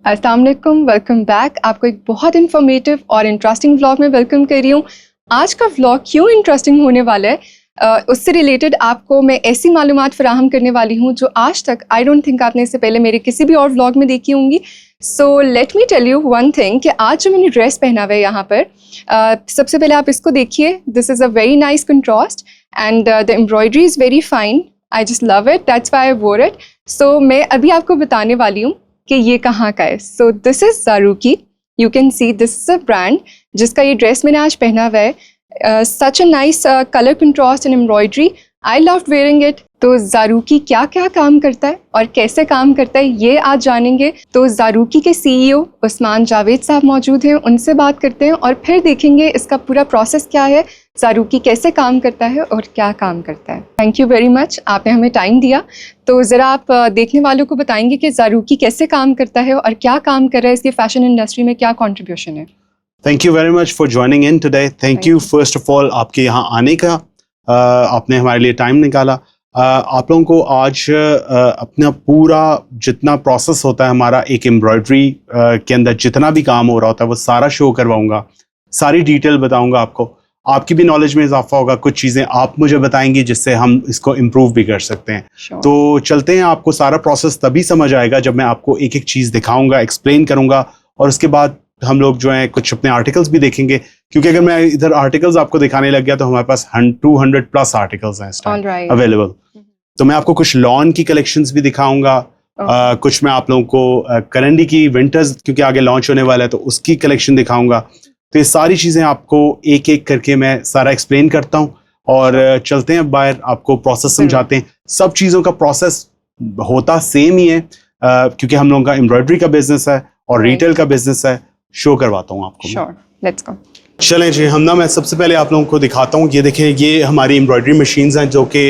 अस्सलाम वालेकुम, welcome back. आपको एक बहुत इन्फॉर्मेटिव और इंटरेस्टिंग व्लॉग में वेलकम कर रही हूँ। आज का व्लॉग क्यों इंटरेस्टिंग होने वाला है, उससे रिलेटेड आपको मैं ऐसी मालूमात फराहम करने वाली हूँ जो आज तक आई डोंट थिंक आपने इससे पहले मेरे किसी भी और व्लॉग में देखी होंगी। So let me tell you one thing कि आज जो मैंने ड्रेस पहना हुआ है यहाँ पर, सबसे पहले आप इसको देखिए। This is a very nice contrast and the embroidery is very fine. I just love it, that's why I वोर इट। सो मैं अभी आपको बताने वाली हूँ कि ये कहाँ का है। So this is Zarooki, you can see this is a brand जिसका ये ड्रेस मैंने आज पहना हुआ है। Such a nice colour contrast and embroidery, I loved wearing it. तो ज़ारूकी क्या क्या काम करता है और कैसे काम करता है ये आज जानेंगे। तो ज़ारूकी के CEO उस्मान जावेद साहब मौजूद हैं, उनसे बात करते हैं और फिर देखेंगे इसका पूरा प्रोसेस क्या है, ज़ारूकी कैसे काम करता है और क्या काम करता है। थैंक यू वेरी मच, आपने हमें टाइम दिया। तो ज़रा आप देखने वालों को बताएंगे कि ज़ारूकी कैसे काम करता है और क्या काम कर रहा है, इसके फैशन इंडस्ट्री में क्या कॉन्ट्रीब्यूशन है। Thank you very much for joining in today. Thank you first of all आपके यहाँ आने का, आपने हमारे लिए टाइम निकाला। आप लोगों को आज अपना पूरा जितना प्रोसेस होता है हमारा एक एम्ब्रॉयडरी के अंदर जितना भी काम हो रहा होता है वो सारा शो करवाऊंगा, सारी डिटेल बताऊंगा आपको। आपकी भी नॉलेज में इजाफा होगा, कुछ चीज़ें आप मुझे बताएंगी जिससे हम इसको इम्प्रूव भी कर सकते हैं। तो चलते हैं, आपको सारा प्रोसेस तभी समझ आएगा जब मैं आपको एक एक चीज़ दिखाऊंगा, एक्सप्लेन करूंगा और उसके बाद हम लोग जो है कुछ अपने आर्टिकल्स भी देखेंगे, क्योंकि अगर मैं इधर आर्टिकल्स आपको दिखाने लग गया तो हमारे पास 200 प्लस आर्टिकल्स हैं इस टाइम अवेलेबल। तो मैं आपको कुछ लॉन की कलेक्शंस भी दिखाऊंगा, कुछ मैं आप लोगों को करंडी की विंटर्स क्योंकि आगे लॉन्च होने वाला है तो उसकी कलेक्शन दिखाऊंगा। तो ये सारी चीज़ें आपको एक एक करके मैं सारा एक्सप्लेन करता हूँ और चलते हैं बाहर, आपको प्रोसेस समझाते हैं। सब चीज़ों का प्रोसेस होता सेम ही है क्योंकि हम लोगों का एम्ब्रॉयडरी का बिजनेस है और रिटेल का बिजनेस है। शो करवाता हूँ आपको। Sure, let's go. चलें जी, मैं सबसे पहले आप लोगों को दिखाता हूँ। ये देखें, ये हमारी एम्ब्रॉयडरी मशीन्स हैं जो कि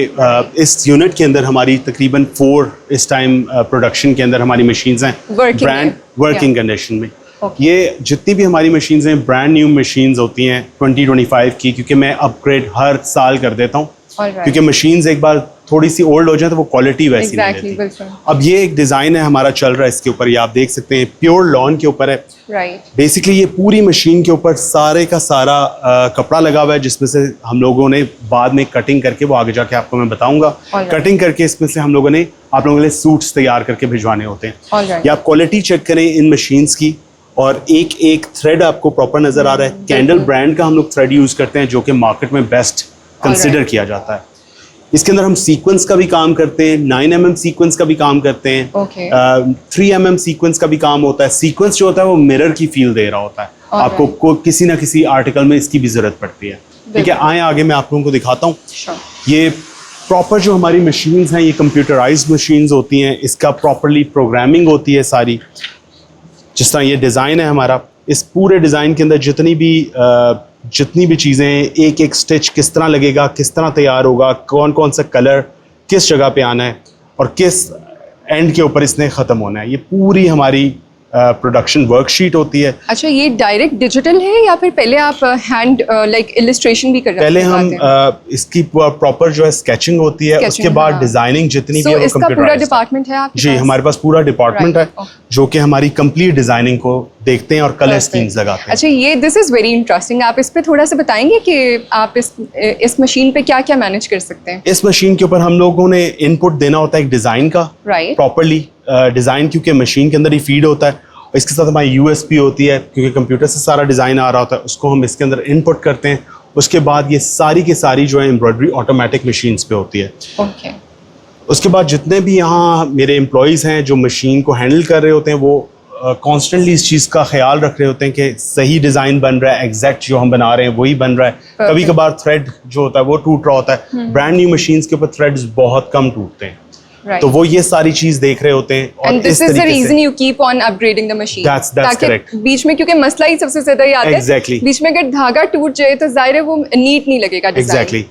इस यूनिट के अंदर हमारी तकरीबन 4 इस टाइम प्रोडक्शन के अंदर हमारी मशीन्स हैं ब्रांड वर्किंग कंडीशन में। ये जितनी भी हमारी मशीन्स हैं ब्रांड न्यू मशीन्स होती हैं 2025 की, क्योंकि मैं अपग्रेड हर साल कर देता हूँ क्योंकि मशीन्स एक बार थोड़ी सी ओल्ड हो जाए तो वो क्वालिटी वैसी नहीं रहती। अब ये एक डिज़ाइन है हमारा चल रहा है, इसके ऊपर ये आप देख सकते हैं प्योर लॉन के ऊपर है। बेसिकली ये पूरी मशीन के ऊपर सारे का सारा कपड़ा लगा हुआ है जिसमें से हम लोगों ने बाद में कटिंग करके, वो आगे जाके आपको मैं बताऊंगा, कटिंग करके इसमें से हम लोगों ने आप लोगों के लिए सूट्स तैयार करके भिजवाने होते हैं। ये आप क्वालिटी चेक करें इन मशीन्स की, और एक एक थ्रेड आपको प्रॉपर नजर आ रहा है। कैंडल ब्रांड का हम लोग थ्रेड यूज करते हैं जो कि मार्केट में बेस्ट कंसिडर किया जाता है। इसके अंदर हम सीक्वेंस का भी काम करते हैं, 9mm सीक्वेंस का भी काम करते हैं, 3mm सीक्वेंस का भी काम होता है। सीक्वेंस जो होता है वो मिरर की फील दे रहा होता है, आपको किसी ना किसी आर्टिकल में इसकी भी जरूरत पड़ती है। ठीक है, आए आगे मैं आप लोगों को दिखाता हूँ। ये प्रॉपर जो हमारी मशीन्स हैं ये कंप्यूटराइज्ड मशीन्स होती हैं, इसका प्रॉपरली प्रोग्रामिंग होती है सारी। जिस तरह ये डिज़ाइन है हमारा, इस पूरे डिज़ाइन के अंदर जितनी भी चीज़ें, एक एक स्टिच किस तरह लगेगा, किस तरह तैयार होगा, कौन कौन सा कलर किस जगह पे आना है और किस एंड के ऊपर इसने ख़त्म होना है, ये पूरी हमारी प्रोडक्शन वर्कशीट होती है। अच्छा, ये डायरेक्ट डिजिटल है या फिर पहले आप हैंड लाइक इलस्ट्रेशन भी कर रहे हैं? पहले हम इसकी प्रॉपर जो है स्केचिंग होती है, उसके बाद डिजाइनिंग जितनी भी है वो इसका पूरा डिपार्टमेंट है आपके जी पास? हमारे पास पूरा डिपार्टमेंट है जो कि हमारी कंप्लीट डिजाइनिंग को देखते हैं और कलर स्कीम्स लगाते हैं। अच्छा, ये दिस इज वेरी इंटरेस्टिंग। आप इस पे थोड़ा सा बताएंगे कि आप इस मशीन पे क्या क्या मैनेज कर सकते हैं? इस मशीन के ऊपर हम लोगों ने इनपुट देना होता है एक डिजाइन का, प्रॉपरली डिजाइन, क्योंकि मशीन के अंदर ही फीड होता है। इसके साथ हमारी USB होती है क्योंकि कंप्यूटर से सारा डिज़ाइन आ रहा होता है, उसको हम इसके अंदर इनपुट करते हैं। उसके बाद ये सारी की सारी जो है एम्ब्रॉयडरी ऑटोमेटिक मशीन्स पे होती है। उसके बाद जितने भी यहाँ मेरे एम्प्लॉयज़ हैं जो मशीन को हैंडल कर रहे होते हैं वो कॉन्स्टेंटली इस चीज़ का ख्याल रख रहे होते हैं कि सही डिज़ाइन बन रहा है, एग्जैक्ट जो हम बना रहे हैं वही बन रहा है। कभी कभार थ्रेड जो होता है वो टूट रहा होता है, ब्रांड न्यू मशीन्स के ऊपर थ्रेड्स बहुत कम टूटते हैं। तो वो ये सारी चीज देख रहे होते हैं और this is the reason you keep on upgrading the machine. That's correct. बीच में, क्योंकि मसला ही सबसे ज्यादा ही आता है, exactly. बीच में अगर धागा टूट जाए तो जाहिर है वो नीट नहीं लगेगा डिजाइन। Exactly.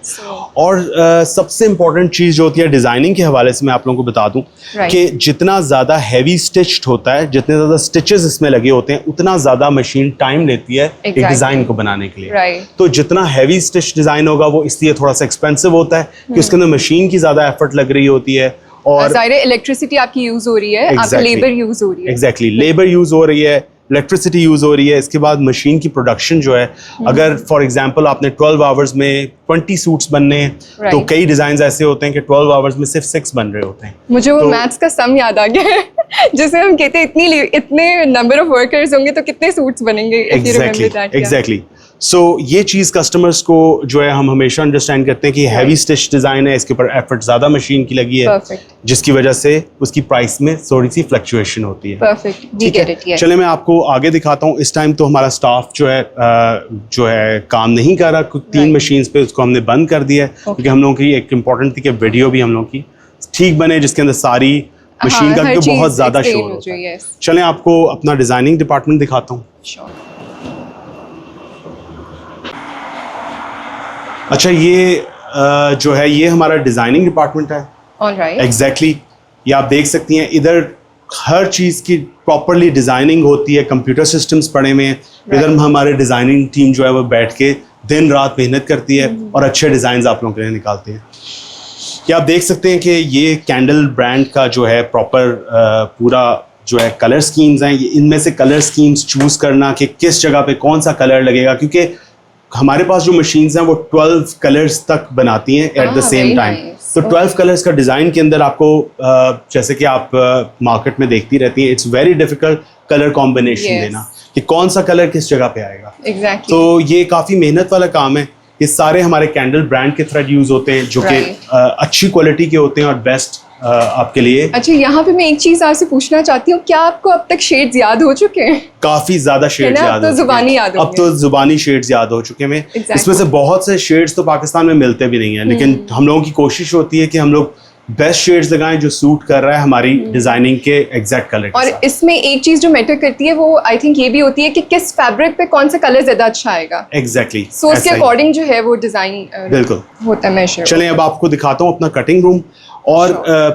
और सबसे इम्पोर्टेंट चीज जो होती है डिजाइनिंग के हवाले से मैं आप लोगों को बता दूं कि जितना ज्यादा हैवी स्टिच्ड होता है, जितने ज्यादा स्टिचेस इसमें लगे होते हैं, उतना ज्यादा मशीन टाइम लेती है एक डिजाइन को बनाने के लिए। तो जितना हैवी स्टिच डिजाइन होगा वो इसलिए थोड़ा सा एक्सपेंसिव होता है कि उसके अंदर मशीन की ज्यादा एफर्ट लग रही होती है और ज़ाहिर है इलेक्ट्रिसिटी आपकी यूज हो रही है, आपकी लेबर यूज हो रही है। एग्जैक्टली, लेबर यूज हो रही है, इलेक्ट्रिसिटी यूज हो रही है। इसके बाद मशीन की प्रोडक्शन जो है, अगर फॉर एग्जांपल आपने 12 आवर्स में 20 सूट्स बनने हैं तो कई डिजाइन ऐसे होते हैं कि 12 आवर्स में सिर्फ 6 बन रहे होते हैं। मुझे वो मैथ्स का सम याद आ गया है जिसे हम कहते हैं इतने नंबर ऑफ वर्कर्स होंगे तो कितने सूट्स बनेंगे। एग्जैक्टली। सो ये चीज़ कस्टमर्स को जो है हम हमेशा अंडरस्टैंड करते हैं कि हैवी स्टिच डिज़ाइन है, इसके ऊपर एफर्ट ज़्यादा मशीन की लगी है, जिसकी वजह से उसकी प्राइस में थोड़ी सी फ्लक्चुएशन होती है। ठीक है, चले मैं आपको आगे दिखाता हूँ। इस टाइम तो हमारा स्टाफ जो है काम नहीं कर रहा, 3 मशीन्स पे उसको हमने बंद कर दिया है क्योंकि हम लोगों की एक इम्पॉर्टेंट थी कि वीडियो भी हम लोगों की ठीक बने, जिसके अंदर सारी मशीन का तो बहुत ज़्यादा शोर होता है। चलें आपको अपना डिज़ाइनिंग डिपार्टमेंट दिखाता हूँ। अच्छा, ये जो है ये हमारा डिज़ाइनिंग डिपार्टमेंट है। एग्जैक्टली, ये आप देख सकती हैं, इधर हर चीज़ की प्रॉपरली डिज़ाइनिंग होती है, कंप्यूटर सिस्टम्स पड़े हुए हैं। इधर हमारे डिज़ाइनिंग टीम जो है वो बैठ के दिन रात मेहनत करती है और अच्छे डिज़ाइन आप लोगों के लिए निकालते हैं। ये आप देख सकते हैं कि ये कैंडल ब्रांड का जो है प्रॉपर पूरा जो है कलर स्कीम्स हैं। इनमें से कलर स्कीम्स चूज़ करना कि किस जगह पे कौन सा कलर लगेगा, क्योंकि हमारे पास जो मशीन्स हैं वो 12 कलर्स तक बनाती हैं एट द सेम टाइम। तो 12 कलर्स का डिज़ाइन के अंदर आपको जैसे कि आप मार्केट में देखती रहती हैं, it's very difficult colour combination देना कि कौन सा कलर किस जगह पे आएगा। तो ये काफ़ी मेहनत वाला काम है। ये सारे हमारे कैंडल ब्रांड के थ्रेड यूज होते हैं जो कि अच्छी क्वालिटी के होते हैं और बेस्ट आपके लिए। अच्छा, यहाँ पे मैं एक चीज आपसे पूछना चाहती हूँ, क्या आपको अब तक शेड्स याद हो चुके हैं? काफी ज्यादा शेड्स याद हो चुके हैं। अब तो जुबानी शेड्स याद हो चुके हैं। इसमें से बहुत से शेड्स तो पाकिस्तान में मिलते भी नहीं है, लेकिन हम लोगों की कोशिश होती है कि हम लोग बेस्ट शेड्स लगाएं जो सूट कर रहा है हमारी डिजाइनिंग के एग्जैक्ट कलर। और इसमें एक चीज जो मैटर करती है वो आई थिंक ये भी होती है कि किस फैब्रिक पे कौन सा कलर ज्यादा अच्छा आएगा। एग्जैक्टली, सो उसके अकॉर्डिंग जो है वो डिजाइन बिल्कुल होता है मेजर। चलें अब आपको दिखाता हूँ अपना कटिंग रूम। और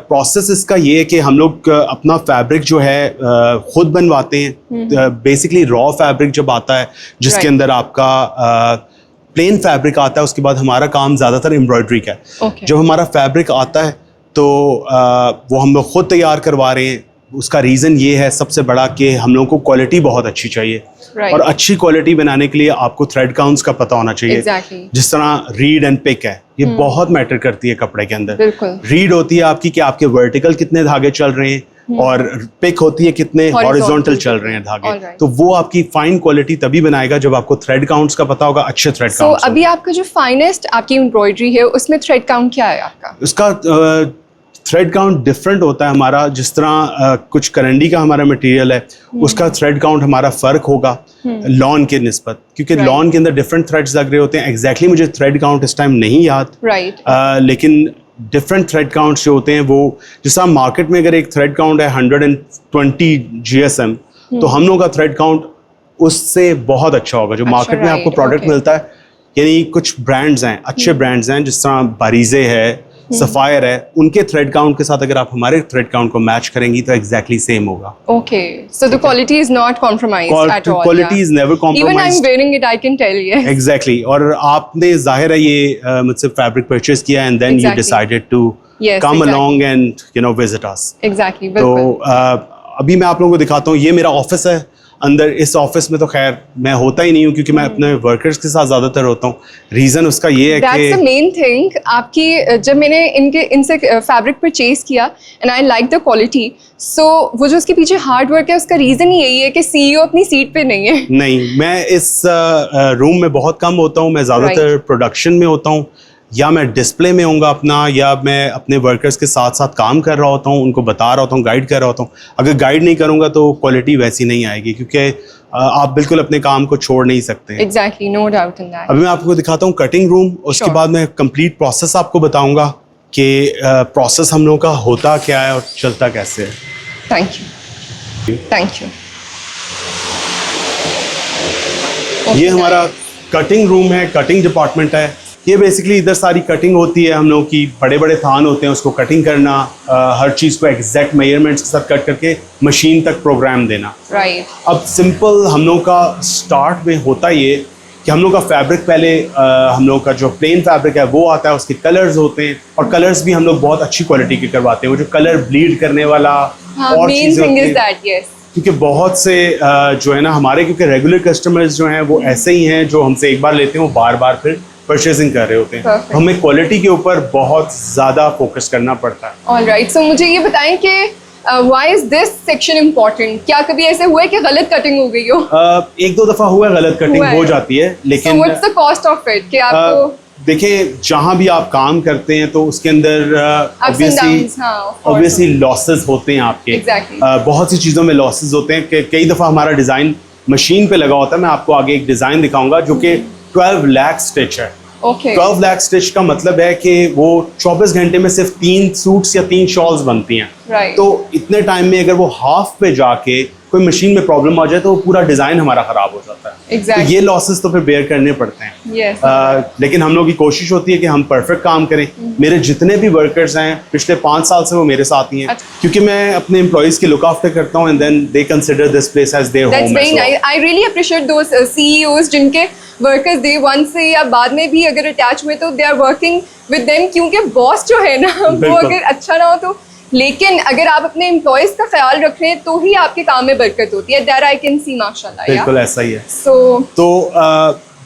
प्रोसेस इसका ये है कि हम लोग अपना फैब्रिक जो है खुद बनवाते हैं। बेसिकली रॉ फैब्रिक जब आता है जिसके अंदर आपका प्लेन फैब्रिक आता है, उसके बाद हमारा काम ज़्यादातर एम्ब्रॉयडरी का है। जब हमारा फैब्रिक आता है तो वो हम लोग खुद तैयार करवा रहे हैं। उसका रीज़न ये है सबसे बड़ा कि हम लोगों को क्वालिटी बहुत अच्छी चाहिए। और अच्छी क्वालिटी बनाने के लिए आपको थ्रेड काउंट्स का पता होना चाहिए। जिस तरह रीड एंड पिक है, ये बहुत मैटर करती है कपड़े के अंदर। रीड होती है आपकी कि आपके वर्टिकल कितने धागे चल रहे हैं और पिक होती है कितने हॉरिजॉन्टल चल रहे हैं धागे। तो वो आपकी फाइन क्वालिटी तभी बनाएगा जब आपको थ्रेड काउंट्स का पता होगा, अच्छे थ्रेड काउंट्स। अभी आपका जो फाइनेस्ट आपकी एम्ब्रॉयडरी है उसमें थ्रेड काउंट क्या है आपका? उसका थ्रेड काउंट डिफरेंट होता है हमारा। जिस तरह कुछ करंडी का हमारा मटेरियल है उसका थ्रेड काउंट हमारा फ़र्क होगा लॉन के निस्बत, क्योंकि लॉन के अंदर डिफरेंट थ्रेड्स लग रहे होते हैं। एग्जैक्टली मुझे थ्रेड काउंट इस टाइम नहीं याद, लेकिन डिफरेंट थ्रेड काउंट्स जो होते हैं वो, जिस तरह मार्केट में अगर एक थ्रेड काउंट है 120 GSM तो हम लोगों का थ्रेड काउंट उससे बहुत अच्छा होगा जो मार्केट में आपको प्रोडक्ट मिलता है। यानी कुछ ब्रांड्स हैं, अच्छे ब्रांड्स हैं, जिस तरह बारीजे है, सफायर है, उनके थ्रेड काउंट के साथ अगर आप हमारे थ्रेड काउंट को मैच करेंगी तो एग्जैक्टली सेम होगा। Okay, so the quality is not compromised at all. Quality is never compromised. Even I am wearing it, I can tell you. Exactly, और आपने जाहिर है ये मुझसे फैब्रिक परचेज किया and then you decided to come along and you know visit us. Exactly, बिल्कुल। तो अभी मैं आप लोगों को दिखाता हूँ, ये मेरा ऑफिस है। अंदर इस ऑफिस में तो खैर मैं होता ही नहीं हूँ क्योंकि मैं अपने वर्कर्स के साथ ज़्यादातर होता हूँ। रीज़न उसका ये है कि दैट्स द मेन थिंग। आपकी जब मैंने इनसे फैब्रिक परचेज किया and I like the quality, so वो जो उसके पीछे हार्ड वर्क है उसका रीज़न यही है कि CEO अपनी सीट पे नहीं है। नहीं, मैं इस रूम में बहुत कम होता हूँ। मैं ज़्यादातर प्रोडक्शन में होता हूँ, या मैं डिस्प्ले में होऊंगा अपना, या मैं अपने वर्कर्स के साथ साथ काम कर रहा होता हूँ, उनको बता रहा होता हूँ, गाइड कर रहा होता हूँ। अगर गाइड नहीं करूँगा तो क्वालिटी वैसी नहीं आएगी, क्योंकि आप बिल्कुल अपने काम को छोड़ नहीं सकते। Exactly, no doubt in that. अभी मैं आपको दिखाता हूँ कटिंग रूम, उसके बाद मैं कंप्लीट प्रोसेस आपको बताऊँगा कि प्रोसेस हम लोगों का होता क्या है और चलता कैसे है। Thank you, thank you. ये हमारा कटिंग रूम है, कटिंग डिपार्टमेंट है। ये बेसिकली इधर सारी कटिंग होती है हम लोगों की। बड़े बड़े थान होते हैं, उसको कटिंग करना, हर चीज़ को एग्जैक्ट मेजरमेंट्स के साथ कट करके मशीन तक प्रोग्राम देना। अब सिंपल हम लोगों का स्टार्ट में होता ये कि हम लोग का फैब्रिक पहले हम लोग का जो प्लेन फैब्रिक है वो आता है, उसके कलर्स होते हैं और कलर्स भी हम लोग बहुत अच्छी क्वालिटी के करवाते हैं। वो जो कलर ब्लीड करने वाला और चीज़ें होती हैं, क्योंकि बहुत से जो है ना हमारे, क्योंकि रेगुलर कस्टमर्स जो हैं वो ऐसे ही हैं जो हमसे एक बार लेते हैं वो बार बार फिर परचेजिंग कर रहे होते हैं। तो हमें क्वालिटी के ऊपर बहुत ज़्यादा फोकस करना पड़ता है। ऑलराइट, सो मुझे ये बताएं कि why is this section important? क्या कभी ऐसे हुआ है कि गलत कटिंग हो गई हो? एक दो दफ़ा हुआ है, गलत कटिंग हो जाती है, लेकिन so what's the cost of it? कि आपको देखिए जहाँ भी आप काम करते हैं तो उसके अंदर ऑब्वियसली लॉसेस होते हैं आपके। बहुत सी चीज़ों में लॉसेस होते हैं कि कई दफ़ा हमारा डिज़ाइन मशीन पे लगा होता है। मैं आपको आगे एक डिज़ाइन दिखाऊंगा जो कि 12 लाख स्टिच है। 12 लाख स्टिच का मतलब है कि वो 24 घंटे में सिर्फ 3 सूट्स या 3 शॉल्स बनती हैं। तो इतने टाइम में अगर वो हाफ पे जाके कोई मशीन में प्रॉब्लम आ जाए तो वो पूरा डिज़ाइन हमारा ख़राब हो जाता है। तो ये लॉसेस तो फिर बेयर करने पड़ते हैं। लेकिन हम लोग की कोशिश होती है कि हम परफेक्ट काम करें। मेरे जितने भी वर्कर्स हैं पिछले 5 साल से वो मेरे साथ ही हैं, क्योंकि मैं अपने एम्प्लॉइज़ की लुक आफ्टर करता हूँ and then they consider this place as their home. I really appreciate those CEOs जिनके वर्कर्स डे 1 से या बाद में भी अगर अटैच हुए तो they are working with them, क्योंकि बॉस जो है ना वो अगर अच्छा ना हो तो, लेकिन अगर आप अपने एम्प्लॉयज का ख्याल रख रहे हैं तो ही आपके काम में बरकत होती है। दैट आई कैन सी माशाल्लाह। बिल्कुल ऐसा ही है। तो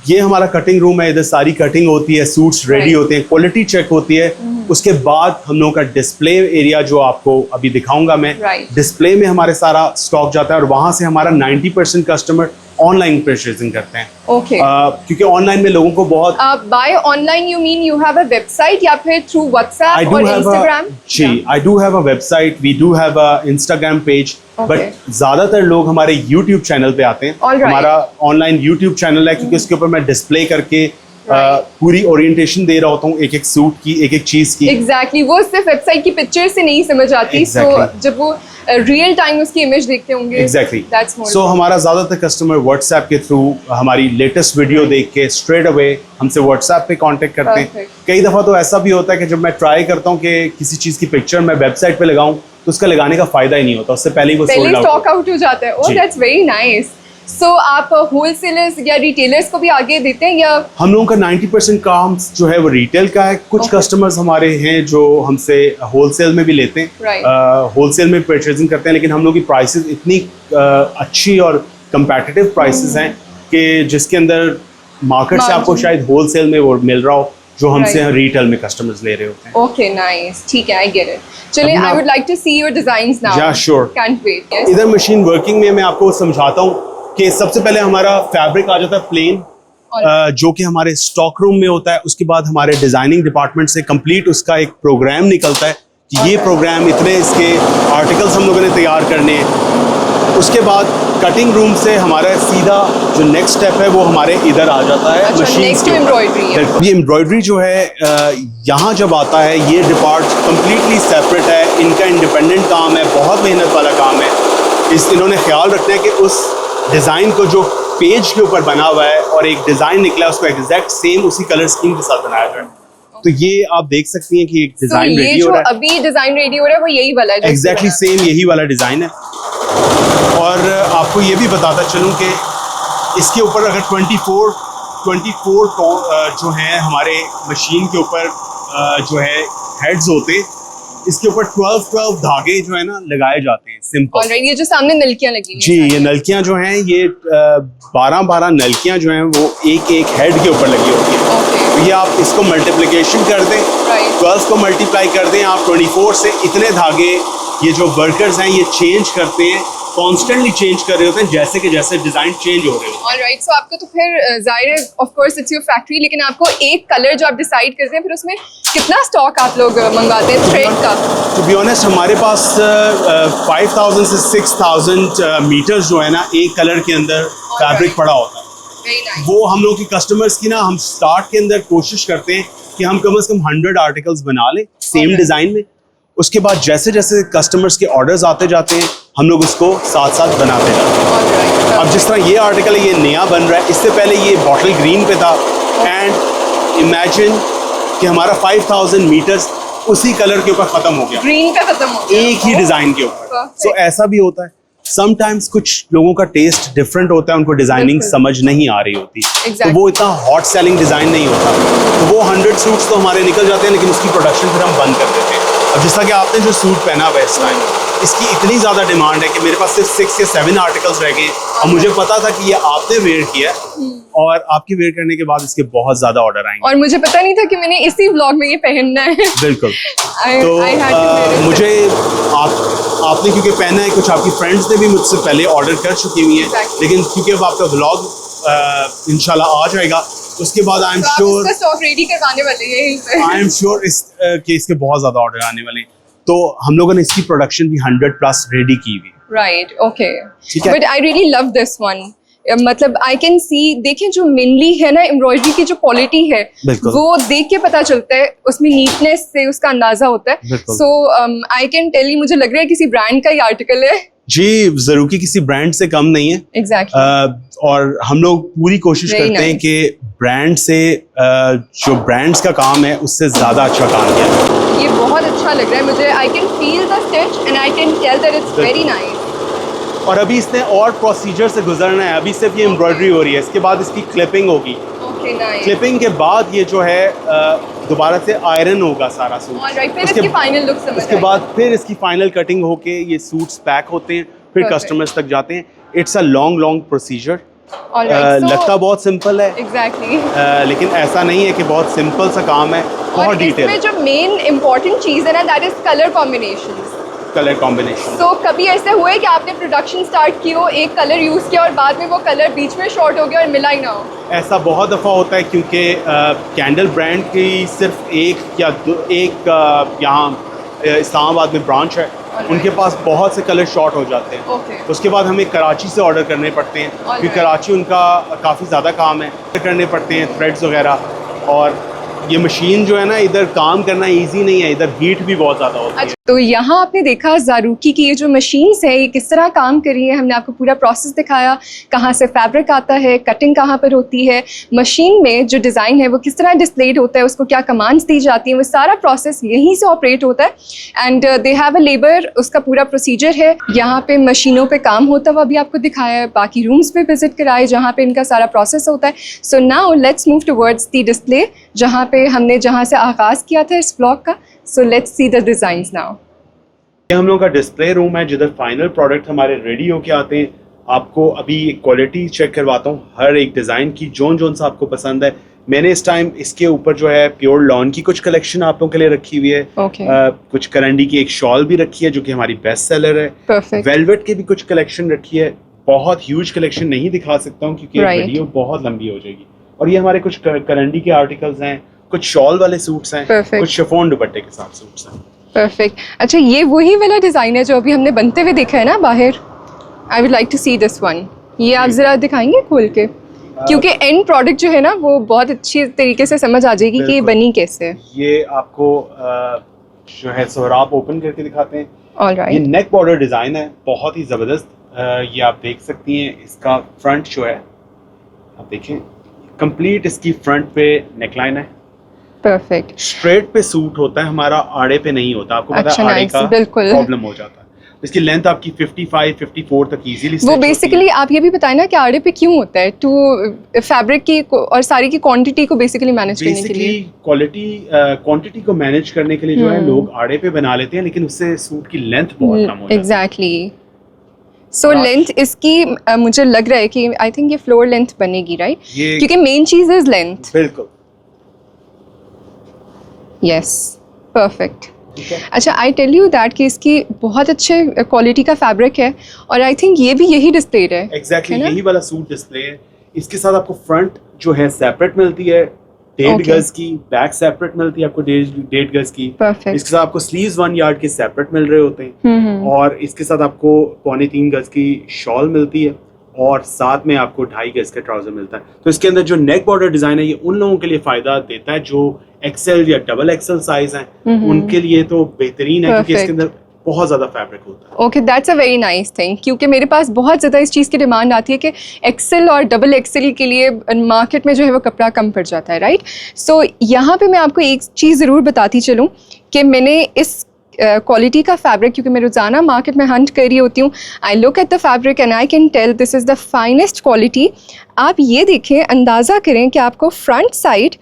ये हमारा कटिंग रूम है, इधर सारी कटिंग होती है, सूट्स रेडी होते हैं, क्वालिटी चेक होती है। उसके बाद हम लोगों का डिस्प्ले एरिया जो आपको अभी दिखाऊंगा मैं, डिस्प्ले में हमारे सारा स्टॉक जाता है और वहां से हमारा 90% कस्टमर ऑनलाइन परचेजिंग करते हैं। क्योंकि ऑनलाइन में लोगों को बहुत buy online you mean you have a website या फिर थ्रू व्हाट्सएप और इंस्टाग्राम? जी, I do have a website, we do have a Instagram page, but ज्यादातर लोग हमारे यूट्यूब चैनल पे आते हैं। हमारा ऑनलाइन यूट्यूब चैनल है क्योंकि उसके ऊपर मैं डिस्प्ले करके पूरी ओरिएंटेशन दे रहा होता हूँ, एक एक सूट की, एक एक चीज की। एग्जैक्टली वो सिर्फ वेबसाइट की पिक्चर से नहीं समझ आती। सो जब वो रियल टाइम उसकी इमेज देखते होंगे। एग्जैक्टली। सो हमारा ज्यादातर कस्टमर व्हाट्सएप के थ्रू हमारी लेटेस्ट वीडियो देख के स्ट्रेट अवे हमसे व्हाट्सएप पे कांटेक्ट करते हैं। कई दफा तो ऐसा भी होता है कि जब मैं ट्राई करता हूँ कि किसी चीज की पिक्चर मैं वेबसाइट पे लगाऊं तो उसका लगाने का फायदा ही नहीं होता, उससे पहले ही वो सोल्ड स्टॉक आउट हो जाता है। Oh that's very nice. So आप होलसेलर्स या रिटेलर्स को भी आगे देते हैं या? हम लोगों का 90% काम जो है वो रिटेल का है। कुछ कस्टमर्स हमारे हैं जो हमसे होलसेल में भी लेते हैं, होलसेल में परचेजिंग करते हैं, लेकिन हम लोग की प्राइसेस इतनी अच्छी और कंपेटिटिव प्राइसेस हैं कि जिसके अंदर मार्केट से आपको शायद होलसेल में वो मिल रहा हो जो हमसे रिटेल में कस्टमर्स ले रहे होते हैं। ओके नाइस, ठीक है, आई गेट इट। चलिए, I would like to see your designs now. Yeah sure, can't wait. इधर मशीन वर्किंग में मैं आपको समझाता हूँ कि सबसे पहले हमारा फैब्रिक आ जाता है प्लेन, जो कि हमारे स्टॉक रूम में होता है। उसके बाद हमारे डिजाइनिंग डिपार्टमेंट से कंप्लीट उसका एक प्रोग्राम निकलता है कि ये प्रोग्राम इतने इसके आर्टिकल्स हम लोगों ने तैयार करने हैं। उसके बाद कटिंग रूम से हमारा सीधा जो नेक्स्ट स्टेप है वो हमारे इधर आ जाता है मशीन के ऊपर। ये एम्ब्रॉयडरी जो है यहाँ जब आता है, ये डिपार्ट कम्प्लीटली सेपरेट है, इनका इंडिपेंडेंट काम है, बहुत मेहनत वाला काम है। इन्होंने ख्याल रखना है कि उस डिज़ाइन को जो पेज के ऊपर बना हुआ है और एक डिज़ाइन निकला है उसको एग्जैक्ट सेम उसी कलर स्कीम के साथ बनाया जाए। तो ये आप देख सकती हैं कि एक डिज़ाइन रेडी हो रहा है। अभी डिज़ाइन रेडी हो रहा है वो यही वाला है, एग्जैक्टली सेम यही वाला डिज़ाइन है। और आपको ये भी बताता चलूँ कि इसके ऊपर अगर 24 जो हैं हमारे मशीन के ऊपर जो है हेड्स होते, इसके ऊपर 12 धागे जो है ना लगाए जाते हैं, सिंपल। ये जो सामने नलकियां लगी हैं, जी, ये नलकियां जो हैं ये 12 नलकियां जो हैं वो एक हेड के ऊपर लगी होती है। तो ये आप इसको मल्टीप्लिकेशन कर दें, 12 को मल्टीप्लाई कर दें आप 24 से, इतने धागे ये जो वर्कर्स हैं ये चेंज करते हैं, कॉन्स्टेंटली चेंज कर रहे होते हैं जैसे कि जैसे डिजाइन चेंज हो रहे हो। ऑलराइट, सो आपको तो फिर जाहिर है of course it's your factory, लेकिन आपको एक कलर जो आप डिसाइड करते हैं फिर उसमें कितना स्टॉक आप लोग मंगवाते हैं थ्रेड का? टू बी ऑनेस्ट हमारे पास 5000 से 6000 मीटर्स जो है ना एक कलर के अंदर फैब्रिक पड़ा होता है। वो हम लोग के कस्टमर्स की ना हम स्टार्ट के अंदर कोशिश करते हैं कि हम कम से कम 100 आर्टिकल्स बना लें सेम डिज़ाइन में। उसके बाद जैसे जैसे कस्टमर्स के ऑर्डर्स आते जाते हैं हम लोग उसको साथ साथ बनाते जाते हैं। अब जिस तरह ये आर्टिकल है ये नया बन रहा है, इससे पहले ये बॉटल ग्रीन पे था, एंड इमेजिन कि हमारा 5000 मीटर्स उसी कलर के ऊपर खत्म हो गया, ग्रीन पे खत्म हो गया, एक ही डिजाइन के ऊपर। सो ऐसा भी होता है। समटाइम्स कुछ लोगों का टेस्ट डिफरेंट होता है, उनको डिजाइनिंग समझ नहीं आ रही होती, तो वो इतना हॉट सेलिंग डिजाइन नहीं होता, तो वो 100 सूट्स तो हमारे निकल जाते हैं, लेकिन उसकी प्रोडक्शन फिर हम बंद कर देते हैं। अब जिस तरह कि आपने जो सूट पहना हुआ है इस टाइम, इसकी इतनी ज़्यादा डिमांड है कि मेरे पास सिर्फ 6 या 7 आर्टिकल्स रह गए, और मुझे पता था कि ये आपने वेयर किया है और आपके वेयर करने के बाद इसके बहुत ज़्यादा ऑर्डर आएंगे, और मुझे पता नहीं था कि मैंने इसी व्लॉग में ये पहनना है। बिल्कुल। तो मुझे आपने क्योंकि पहना है, कुछ आपकी फ्रेंड्स ने भी मुझसे पहले ऑर्डर कर चुकी हुई हैं, लेकिन क्योंकि अब आपका व्लॉग इंशाल्लाह आ जाएगा, उसके बाद I am sure stock ready करवाने वाले हैं, आई एम श्योर कि इसके बहुत ज़्यादा ऑर्डर आने वाले हैं। तो हम लोगों ने इसकी प्रोडक्शन भी 100+ रेडी की हुई। Right, okay, but I really love this one. मतलब आई कैन सी, देखें जो मेनली है ना एम्ब्रॉयडरी की जो क्वालिटी है वो देख के पता चलता है, उसमें नीटनेस से उसका अंदाजा होता है। सो आई कैन टेल यू, मुझे लग रहा है किसी ब्रांड का ही आर्टिकल है जी, ज़रूकी किसी ब्रांड से कम नहीं है। एग्जैक्टली। और हम लोग पूरी कोशिश करते हैं कि ब्रांड से जो ब्रांड्स का काम है उससे ज़्यादा अच्छा काम किया। ये बहुत अच्छा लग रहा है मुझे, I can feel the stitch and I can tell that it's very nice. और अभी इसने और प्रोसीजर से गुजरना है, अभी सिर्फ ये एम्ब्रॉयडरी हो रही है, इसके बाद इसकी क्लिपिंग होगी। क्लिपिंग के बाद ये जो है दोबारा से आयरन होगा सारा सूट, उसके बाद फिर इसकी फाइनल कटिंग होके ये सूट्स पैक होते हैं, फिर कस्टमर्स तक जाते हैं। It's a long procedure. लगता बहुत सिंपल है लेकिन ऐसा नहीं है कि बहुत सिंपल सा काम है, बहुत डिटेल। इसमें जो मेन इम्पोर्टेंट चीज़ है ना, दैट इज कलर कॉम्बिनेशंस। तो कभी ऐसे हुआ है कि आपने प्रोडक्शन स्टार्ट की हो, एक कलर यूज किया और बाद में वो कलर बीच में शॉर्ट हो गया और मिला ही ना हो? ऐसा बहुत दफ़ा होता है, क्योंकि कैंडल ब्रांड की सिर्फ एक यहाँ इस्लामाबाद में ब्रांच है, उनके पास बहुत से कलर शॉर्ट हो जाते हैं। उसके बाद हमें कराची से ऑर्डर करने पड़ते हैं, क्योंकि कराची उनका काफ़ी ज़्यादा काम है, करने पड़ते हैं थ्रेड्स वगैरह। और ये मशीन जो है ना, इधर काम करना इजी नहीं है, इधर हीट भी बहुत ज़्यादा होती है। तो यहाँ आपने देखा ज़ारूकी की ये जो मशीन्स है ये किस तरह काम कर रही है। हमने आपको पूरा प्रोसेस दिखाया, कहाँ से फैब्रिक आता है, कटिंग कहाँ पर होती है, मशीन में जो डिज़ाइन है वो किस तरह डिस्प्लेड होता है, उसको क्या कमांड्स दी जाती हैं, वो सारा प्रोसेस यहीं से ऑपरेट होता है। And they have a labour, उसका पूरा प्रोसीजर है। यहाँ पे मशीनों पे काम होता हुआ भी आपको दिखाया है, बाकी रूम्स पे विजिट कराए जहाँ पे इनका सारा प्रोसेस होता है। So now let's move towards the display, जहाँ पे हमने जहाँ से आगाज़ किया था इस ब्लॉग का। So let's see the designs now. ये हम लोग का डिस्प्ले रूम है, जिधर फाइनल प्रोडक्ट हमारे रेडी होके आते हैं। आपको अभी क्वालिटी चेक करवाता हूँ हर एक डिज़ाइन की, जोन सा आपको पसंद है। मैंने इस टाइम इसके ऊपर जो है प्योर लॉन की कुछ कलेक्शन आप लोगों के लिए रखी हुई है। कुछ करंडी की एक शॉल भी रखी है जो कि हमारी बेस्ट सेलर है। वेलवेट की भी कुछ कलेक्शन रखी है। बहुत ह्यूज कलेक्शन नहीं दिखा सकता हूँ क्योंकि वीडियो बहुत लंबी हो जाएगी। और ये हमारे कुछ करंडी के आर्टिकल्स हैं, कुछ शॉल वाले सूट्स हैं, कुछ शिफॉन दुपट्टे के साथ सूट्स हैं। परफेक्ट। अच्छा, ये वही वाला डिज़ाइन है जो अभी हमने बनते हुए देखा है ना बाहर? I would like to see this one. ये आप ज़रा दिखाएंगे खोल के, क्योंकि एंड प्रोडक्ट जो है ना वो बहुत अच्छी तरीके से समझ आ जाएगी कि ये बनी कैसे है। ये आपको जो है सोहराब ओपन करके दिखाते हैं। ऑलराइट। ये नेक बॉर्डर डिज़ाइन है, बहुत ही ज़बरदस्त। ये आप देख सकती हैं। इसका फ्रंट जो है आप देखें, कंप्लीट इसकी फ्रंट पे नेकलाइन है। परफेक्ट। स्ट्रेट पे सूट होता है हमारा, आड़े पे नहीं होता। आपको पता है आड़े का प्रॉब्लम हो जाता है। इसकी लेंथ आपकी 55-54 तक इजीली वो बेसिकली आप ये भी बताएं ना कि आड़े पे क्यों होता है? टू फैब्रिक की और सारी की क्वांटिटी को बेसिकली मैनेज करने के लिए, क्वांटिटी को मैनेज करने के लिए जो है लोग आड़े पे बना लेते हैं, लेकिन उससे सूट की लेंथ बहुत कम हो जाती है। एग्जैक्टली। सो लेंथ इसकी मुझे लग रहा है कि आई थिंक ये फ्लोर लेंथ बनेगी, राइट? क्योंकि मेन चीज इज लेंथ। बिल्कुल। Yes, perfect. अच्छा, आई टेल यू दैट कि इसकी बहुत अच्छे क्वालिटी का फैब्रिक है और आई थिंक ये भी यही डिस्प्ले है। एग्जैक्टली, यही वाला सूट डिस्प्ले है। इसके साथ आपको फ्रंट जो है सेपरेट मिलती है 1.5 गज की, बैक सेपरेट मिलती है आपको 1.5 गज की। Perfect. इसके साथ आपको स्लीव्स 1 यार्ड के सेपरेट मिल रहे होते हैं और इसके साथ आपको 2.25 गज की शॉल मिलती है और साथ में आपको 2.5 गज का ट्राउजर मिलता है। तो इसके अंदर जो नेक बॉर्डर डिजाइन है ये उन लोगों के लिए फायदा देता है जो एक्सेल या डबल एक्सेल साइज हैं, उनके लिए तो बेहतरीन है क्योंकि इसके अंदर बहुत ज़्यादा फैब्रिक होता है। Okay, that's a very nice thing, क्योंकि मेरे पास बहुत ज़्यादा इस चीज़ की डिमांड आती है कि एक्सेल और डबल एक्सेल के लिए मार्केट में जो है वो कपड़ा कम पड़ जाता है, राइट? सो यहाँ पे मैं आपको एक चीज़ ज़रूर बताती चलूँ कि मैंने इस क्वालिटी का फैब्रिक, क्योंकि मैं रोज़ाना मार्केट में हंट कर रही होती हूँ, I look at the fabric and I can tell this is the finest quality. आप ये देखें, अंदाज़ा करें कि आपको फ्रंट साइड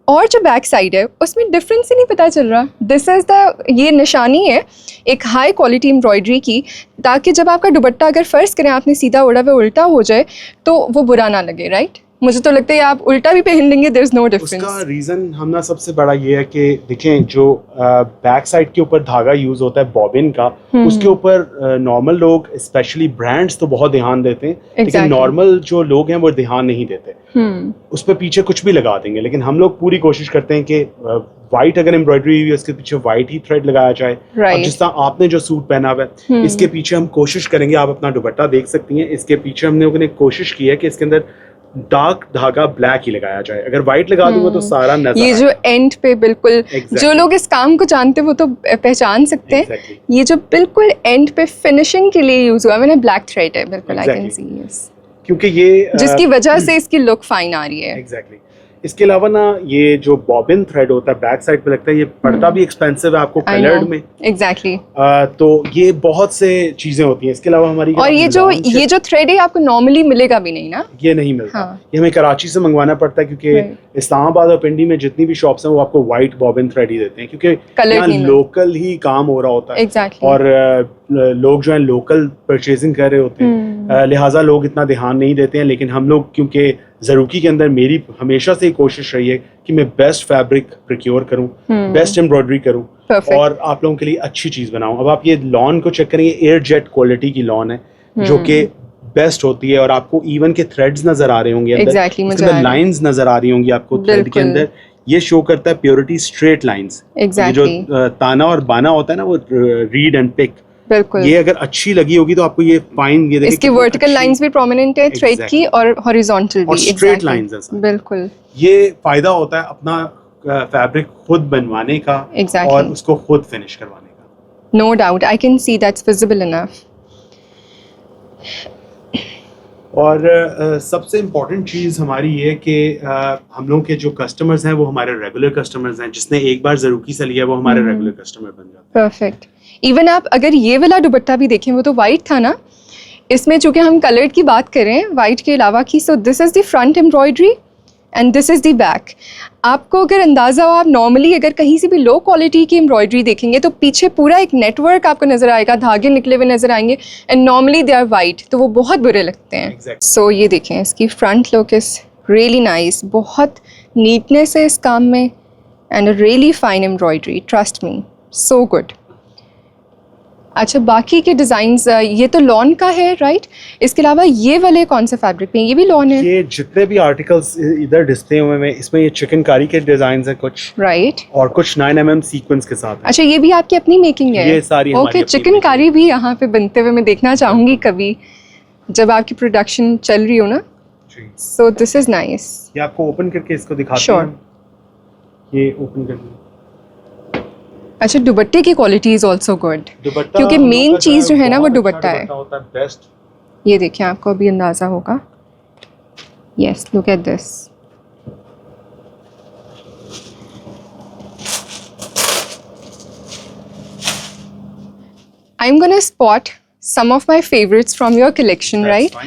और जो बैक साइड है उसमें डिफरेंस ही नहीं पता चल रहा। दिस इज़ द, ये निशानी है एक हाई क्वालिटी एम्ब्रॉयडरी की, ताकि जब आपका दुपट्टा अगर फ़र्ज़ करें आपने सीधा ओढ़ा हुआ उल्टा हो जाए तो वो बुरा ना लगे, राइट? मुझे तो लगता है आप उल्टा भी पहन लेंगे, देयर इज़ नो डिफरेंस। उसका रीज़न हमना सबसे बड़ा ये है कि देखें जो बैक साइड के ऊपर धागा यूज़ होता है बॉबिन का, उसके ऊपर नॉर्मल लोग स्पेशली ब्रांड्स तो बहुत ध्यान देते हैं, लेकिन नॉर्मल जो लोग हैं वो ध्यान नहीं देते। उस पर पीछे कुछ भी लगा देंगे, लेकिन हम लोग पूरी कोशिश करते हैं कि वाइट अगर एम्ब्रॉयडरी हुई है उसके पीछे वाइट ही थ्रेड लगाया जाए। अब जिस तरह आपने जो सूट पहना हुआ है इसके पीछे हम कोशिश करेंगे, आप अपना दुपट्टा देख सकती हैं, इसके पीछे हमने लोगों ने कोशिश की है कि इसके अंदर डार्क धागा ब्लैक ही लगाया जाए। अगर व्हाइट लगा दूंगा तो सारा नजर ये जो एंड पे बिल्कुल जो लोग इस काम को जानते हैं वो तो पहचान सकते हैं। ये जो बिल्कुल एंड पे फिनिशिंग के लिए यूज हुआ मैंने ब्लैक थ्रेड है, बिल्कुल आई कैन सी, यस, क्योंकि ये जिसकी वजह से इसकी लुक फाइन आ रही है। एग्जैक्टली। इसके अलावा ना ये जो बॉबिन थ्रेड होता है बैक साइड पे लगता है, ये पड़ता भी एक्सपेंसिव है आपको कलर्ड में। एग्जैक्टली। तो ये बहुत से चीजें होती हैं। इसके अलावा हमारी और ये जो थ्रेड है आपको नॉर्मली मिलेगा भी नहीं ना, ये नहीं मिलता। ये हमें कराची से मंगवाना पड़ता है, क्योंकि इस्लामाबाद और पिंडी में जितनी भी शॉप्स हैं वो आपको व्हाइट बॉबिन थ्रेड ही देते हैं, क्योंकि यहाँ लोकल ही काम हो रहा होता है। और लोग जो है लोकल परचेजिंग कर रहे होते हैं, लिहाजा लोग इतना ध्यान नहीं देते हैं। लेकिन हम लोग, क्योंकि ज़रूकी के अंदर मेरी हमेशा से कोशिश रही है कि मैं बेस्ट फैब्रिक प्रोक्योर करूं, बेस्ट एम्ब्रॉयडरी करूं और आप लोगों के लिए अच्छी चीज़ बनाऊं। अब आप ये लॉन को चेक करेंगे, एयर जेट क्वालिटी की लॉन है जो कि बेस्ट होती है, और आपको इवन के थ्रेड्स नजर आ रहे होंगे अंदर, लाइंस नजर आ रही होंगी आपको थ्रेड के अंदर। ये शो करता है प्योरिटी, स्ट्रेट लाइंस। जो ताना और बाना होता है ना, वो रीड एंड पिक, बिल्कुल। ये अगर अच्छी लगी होगी तो आपको ये फाइन, ये देखिए इसकी वर्टिकल लाइंस भी प्रोमिनेंट है थ्रेड की, और हॉरिजॉन्टल भी, स्ट्रेट लाइंस है, बिल्कुल। ये फायदा होता है अपना फैब्रिक खुद बनवाने का और उसको खुद फिनिश करवाने का। No doubt, I can see that's visible enough. और सबसे इम्पोर्टेंट चीज़ हमारी ये कि हम लोग के जो कस्टमर्स हैं वो हमारे रेगुलर कस्टमर्स हैं। जिसने एक बार ज़रूकी से लिया वो हमारे रेगुलर कस्टमर बन जाता है। परफेक्ट। इवन आप अगर ये वाला दुपट्टा भी देखें, वो तो वाइट था ना, इसमें चूंकि हम कलर्ड की बात करें वाइट के अलावा की, सो this is the front embroidery and this is the back. आपको अगर अंदाज़ा हो, आप नॉर्मली अगर कहीं से भी लो क्वालिटी की एम्ब्रॉयडरी देखेंगे तो पीछे पूरा एक नेटवर्क आपको नज़र आएगा, धागे निकले हुए नज़र आएंगे, and normally they are white, तो वो बहुत बुरे लगते हैं। सो ये देखें, इसकी front look is really nice, बहुत नीटनेस है इस काम में, and really fine embroidery, trust me, so good. अच्छा, बाकी के डिज़ाइंस, ये तो लॉन का है, राइट? इसके अलावा ये वाले कौन से फैब्रिक में, ये भी लॉन है? ये जितने भी आर्टिकल्स इधर डिस्प्ले हुए हैं, इसमें ये चिकनकारी के डिजाइन्स हैं कुछ, राइट, और कुछ 9mm सीक्वेंस के साथ है। अच्छा, ये भी आपकी अपनी मेकिंग है? ये सारी ओके, चिकनकारी भी यहाँ पे बनते हुए मैं देखना चाहूँगी कभी, जब आपकी प्रोडक्शन चल रही हो ना। सो दिस इज़ नाइस। ये आपको ओपन करके इसको दिखाते हैं। ये ओपन करके, अच्छा, दुपट्टे की क्वालिटी इज ऑल्सो गुड, क्योंकि मेन चीज़ जो है ना वो दुपट्टा है। बेस्ट। ये देखिए, आपको अभी अंदाज़ा होगा। Yes, look at this. I am gonna spot some of my favourites from your collection, right?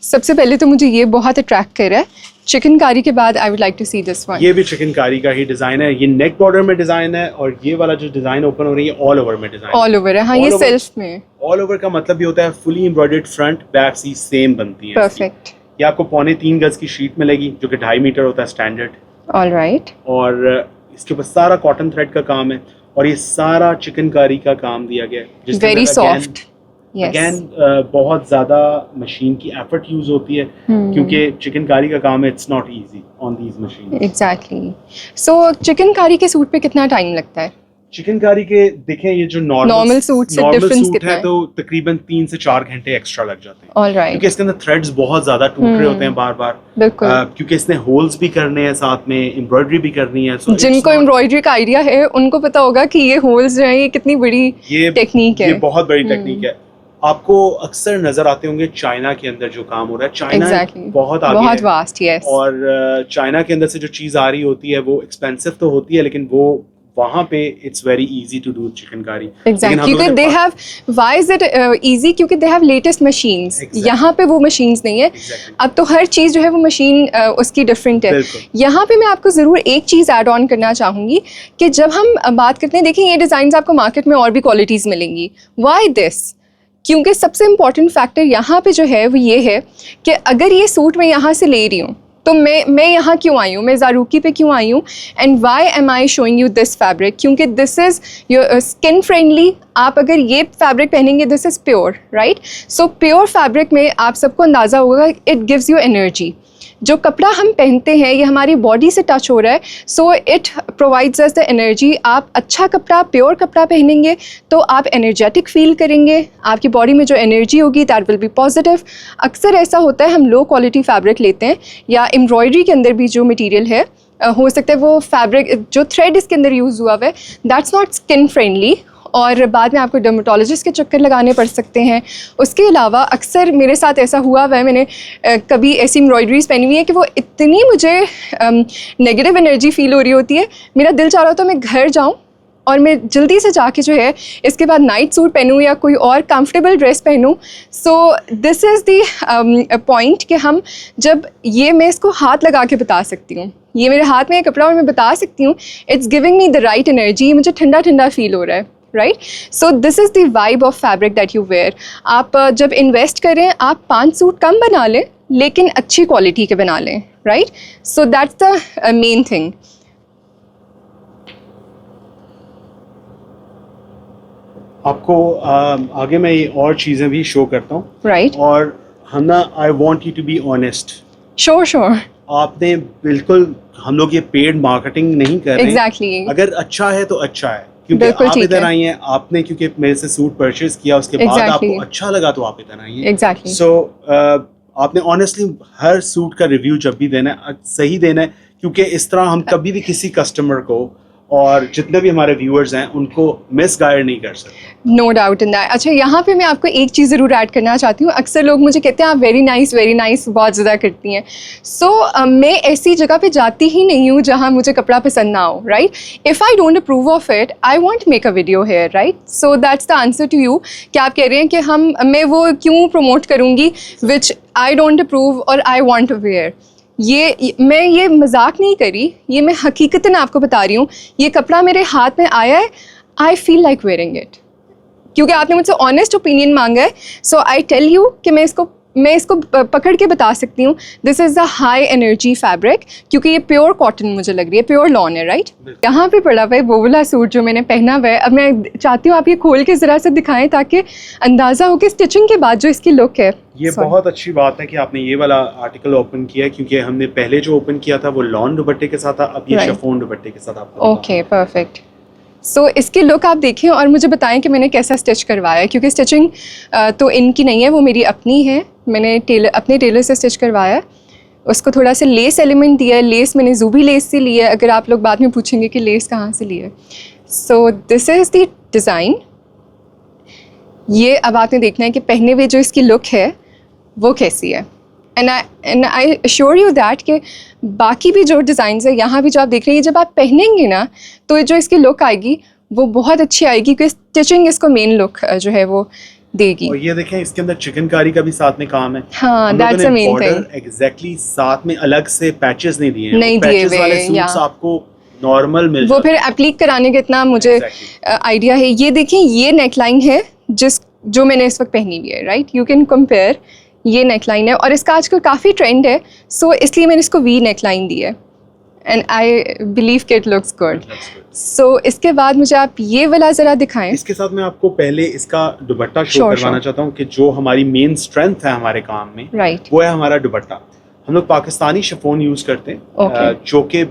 सबसे पहले तो मुझे ये बहुत अट्रैक्ट कर रहा है। चिकनकारी के बाद I would like to see this one. ये भी चिकनकारी का ही डिजाइन है। ये नेक बॉर्डर में डिजाइन है, और ये वाला जो डिजाइन ओपन हो रही है ऑल ओवर में डिजाइन, ऑल ओवर है। हाँ, ये सेल्फ में। ऑल ओवर का मतलब ये होता है फुली एम्ब्रॉयडर्ड, फ्रंट बैक सी सेम बनती है। परफेक्ट। ये आपको 3.25 गज की शीट मिलेगी, जो कि 2.5 मीटर होता है स्टैंडर्ड। ऑलराइट। और इसके ऊपर सारा कॉटन थ्रेड का काम है, और ये सारा चिकनकारी का काम दिया गया है। Very soft. अगेन बहुत ज़्यादा मशीन की एफर्ट यूज होती है, क्योंकि चिकनकारी का काम है, it's not easy on these machine. Exactly. So chikankari के सूट पे कितना टाइम लगता है? चिकनकारी के देखें, ये जो नॉर्मल सूट से डिफरेंस कितना है, तो तकरीबन 3 से 4 घंटे एक्स्ट्रा लग जाते हैं। ऑलराइट। क्योंकि इसके अंदर थ्रेड्स बहुत ज्यादा टूट रहे होते हैं बार बार, बिल्कुल, क्योंकि इसने होल्स भी करने हैं, साथ में एम्ब्रॉयडरी भी करनी है। जिनको एम्ब्रॉयडरी का आइडिया है उनको पता होगा कि ये होल्स जो है ये कितनी बड़ी टेक्निक है। ये बहुत बड़ी टेक्निक है। आपको अक्सर नजर आते होंगे चाइना के अंदर जो काम हो रहा है, चाइना बहुत आगे है, वास्ट, यस। और चाइना के अंदर से जो चीज आ रही होती है वो एक्सपेंसिव तो होती है, लेकिन वो वहाँ पे it's very easy to do chikankari. Exactly, क्योंकि they have, why is it easy, क्योंकि दे हैव लेटेस्ट मशीन्स। यहाँ पे वो मशीन्स नहीं है। अब तो हर चीज़ जो है वो मशीन उसकी डिफरेंट है। यहाँ पे मैं आपको ज़रूर एक चीज़ ऐड ऑन करना चाहूँगी कि जब हम बात करते हैं, देखिए ये डिज़ाइन आपको मार्केट में और भी क्वालिटीज़ मिलेंगी। Why this? क्योंकि सबसे इम्पॉर्टेंट फैक्टर यहाँ पे जो है वो ये है कि अगर ये सूट मैं यहाँ से ले रही हूँ तो मैं यहाँ क्यों आई हूँ, मैं ज़ारूकी पे क्यों आई हूँ, and why am I showing you this fabric, क्योंकि this is your skin friendly. आप अगर ये फैब्रिक पहनेंगे, this is pure, right. So pure fabric में आप सबको अंदाज़ा होगा इट गिव्स यू एनर्जी। जो कपड़ा हम पहनते हैं ये हमारी बॉडी से टच हो रहा है, so it provides us the energy. आप अच्छा कपड़ा, प्योर कपड़ा पहनेंगे तो आप एनर्जेटिक फील करेंगे, आपकी बॉडी में जो एनर्जी होगी दैट विल बी पॉजिटिव। अक्सर ऐसा होता है हम लो क्वालिटी फैब्रिक लेते हैं, या एम्ब्रॉयडरी के अंदर भी जो मटीरियल है हो सकता है वो फैब्रिक जो थ्रेड इसके अंदर यूज़ हुआ हुआ है दैट्स नॉट स्किन फ्रेंडली, और बाद में आपको डर्मेटोलॉजिस्ट के चक्कर लगाने पड़ सकते हैं। उसके अलावा अक्सर मेरे साथ ऐसा हुआ है, मैंने कभी ऐसी एम्ब्रॉयडरीज पहनी हुई है कि वो इतनी मुझे नेगेटिव एनर्जी फील हो रही होती है, मेरा दिल चाह रहा होता है मैं घर जाऊँ और मैं जल्दी से जाके जो है इसके बाद नाइट सूट पहनूँ या कोई और कंफर्टेबल ड्रेस पहनूँ। सो दिस इज़ द पॉइंट कि हम जब ये, मैं इसको हाथ लगा के बता सकती हूँ, ये मेरे हाथ में कपड़ा और मैं बता सकती हूँ it's giving me the right energy, मुझे ठंडा ठंडा फील हो रहा है, right. So this is the vibe of fabric that you wear. आप जब इन्वेस्ट करें आप 5 सूट कम बना लें लेकिन अच्छी क्वालिटी के बना लें, right. So that's the main thing. आपको आगे मैं ये और चीज़ें भी शो करता हूँ, राइट। और Hanna, I want you to be honest. Sure sure. आपने बिल्कुल, हम लोग ये पेड मार्केटिंग नहीं कर रहे। एग्जैक्टली। अगर अच्छा है तो अच्छा है, क्योंकि आप इधर आई हैं, आपने क्योंकि मेरे से सूट परचेज किया, उसके बाद आपको अच्छा लगा तो आप इधर आई हैं। एग्जैक्टली। सो आपने ऑनेस्टली हर सूट का रिव्यू जब भी देना है सही देना है, क्योंकि इस तरह हम कभी भी किसी कस्टमर को और जितने भी हमारे व्यूअर्स हैं उनको मिसगाइड नहीं कर सकते। No doubt in that. अच्छा, यहाँ पे मैं आपको एक चीज़ ज़रूर ऐड करना चाहती हूँ। अक्सर लोग मुझे कहते हैं आप वेरी नाइस बहुत ज़्यादा करती हैं। सो मैं ऐसी जगह पे जाती ही नहीं हूँ जहाँ मुझे कपड़ा पसंद ना हो, right. If I don't approve of it I won't make a video here, right. So that's the answer to you कि आप कह रहे हैं कि मैं वो क्यों प्रमोट करूँगी विच आई डोंट अप्रूव और आई वॉन्ट टू वेयर। मैं ये मजाक नहीं करी, ये मैं हकीकतन आपको बता रही हूँ। ये कपड़ा मेरे हाथ में आया है, I feel like wearing it, क्योंकि आपने मुझसे ऑनेस्ट ओपिनियन मांगा है। सो आई टेल यू कि मैं इसको पकड़ के बता सकती हूँ this is the high energy fabric, क्योंकि ये प्योर कॉटन मुझे लग रही है, प्योर लॉन है, राइट। यहाँ पे पड़ा हुआ है वो वाला सूट जो मैंने पहना हुआ है। अब मैं चाहती हूँ आप ये खोल के ज़रा से दिखाएं ताकि अंदाज़ा हो कि स्टिचिंग के बाद जो इसकी लुक है। ये बहुत अच्छी बात है कि आपने ये वाला आर्टिकल ओपन किया, क्योंकि हमने पहले जो ओपन किया था वो लॉन दुपट्टे के साथ था, अब ये शिफॉन दुपट्टे के साथ आपको। Okay, perfect. सो इसकी लुक आप देखें और मुझे बताएं कि मैंने कैसा स्टिच करवाया है, क्योंकि स्टिचिंग तो इनकी नहीं है, वो मेरी अपनी है। मैंने अपने टेलर से स्टिच करवाया है। उसको थोड़ा सा लेस एलिमेंट दिया है। लेस मैंने जूबी लेस से ली है, अगर आप लोग बाद में पूछेंगे कि लेस कहाँ से ली है। So this is the design. ये अब आपने देखना है कि पहने हुए जो इसकी लुक है वो कैसी है। And I assure you that कि बाकी भी जो डिज़ाइंस है यहाँ भी जो आप देख रहे हैं, जब आप पहनेंगे ना तो जो इसकी लुक आएगी वो बहुत अच्छी आएगी, क्योंकि स्टिचिंग इसको मेन लुक जो है वो देगी। और ये देखें इसके अंदर चिकनकारी का भी साथ में काम है। हाँ, that's the main thing. Exactly, साथ में अलग से पैचेस नहीं दिए हैं, नहीं दिए हुए वाले सूट्स आपको नॉर्मल मिल वो फिर एप्लीक कराने का इतना मुझे आइडिया है। ये देखिए, ये नेकलाइन है जो मैंने इस वक्त पहनी हुई है, राइट। यू कैन कंपेयर, ये नेकलाइन है और इसका आजकल काफ़ी ट्रेंड है, सो इसलिए मैंने इसको वी नेकलाइन दी है एंड आई बिलीव कि इट लुक्स गुड। सो इसके बाद मुझे आप ये वाला ज़रा दिखाएं। इसके साथ मैं आपको पहले इसका दुपट्टा शो करवाना चाहता हूँ कि जो हमारी मेन स्ट्रेंथ है हमारे काम में, राइट, वो है हमारा दुपट्टा। हम लोग पाकिस्तानी शिफॉन यूज़ करते हैं, जो कि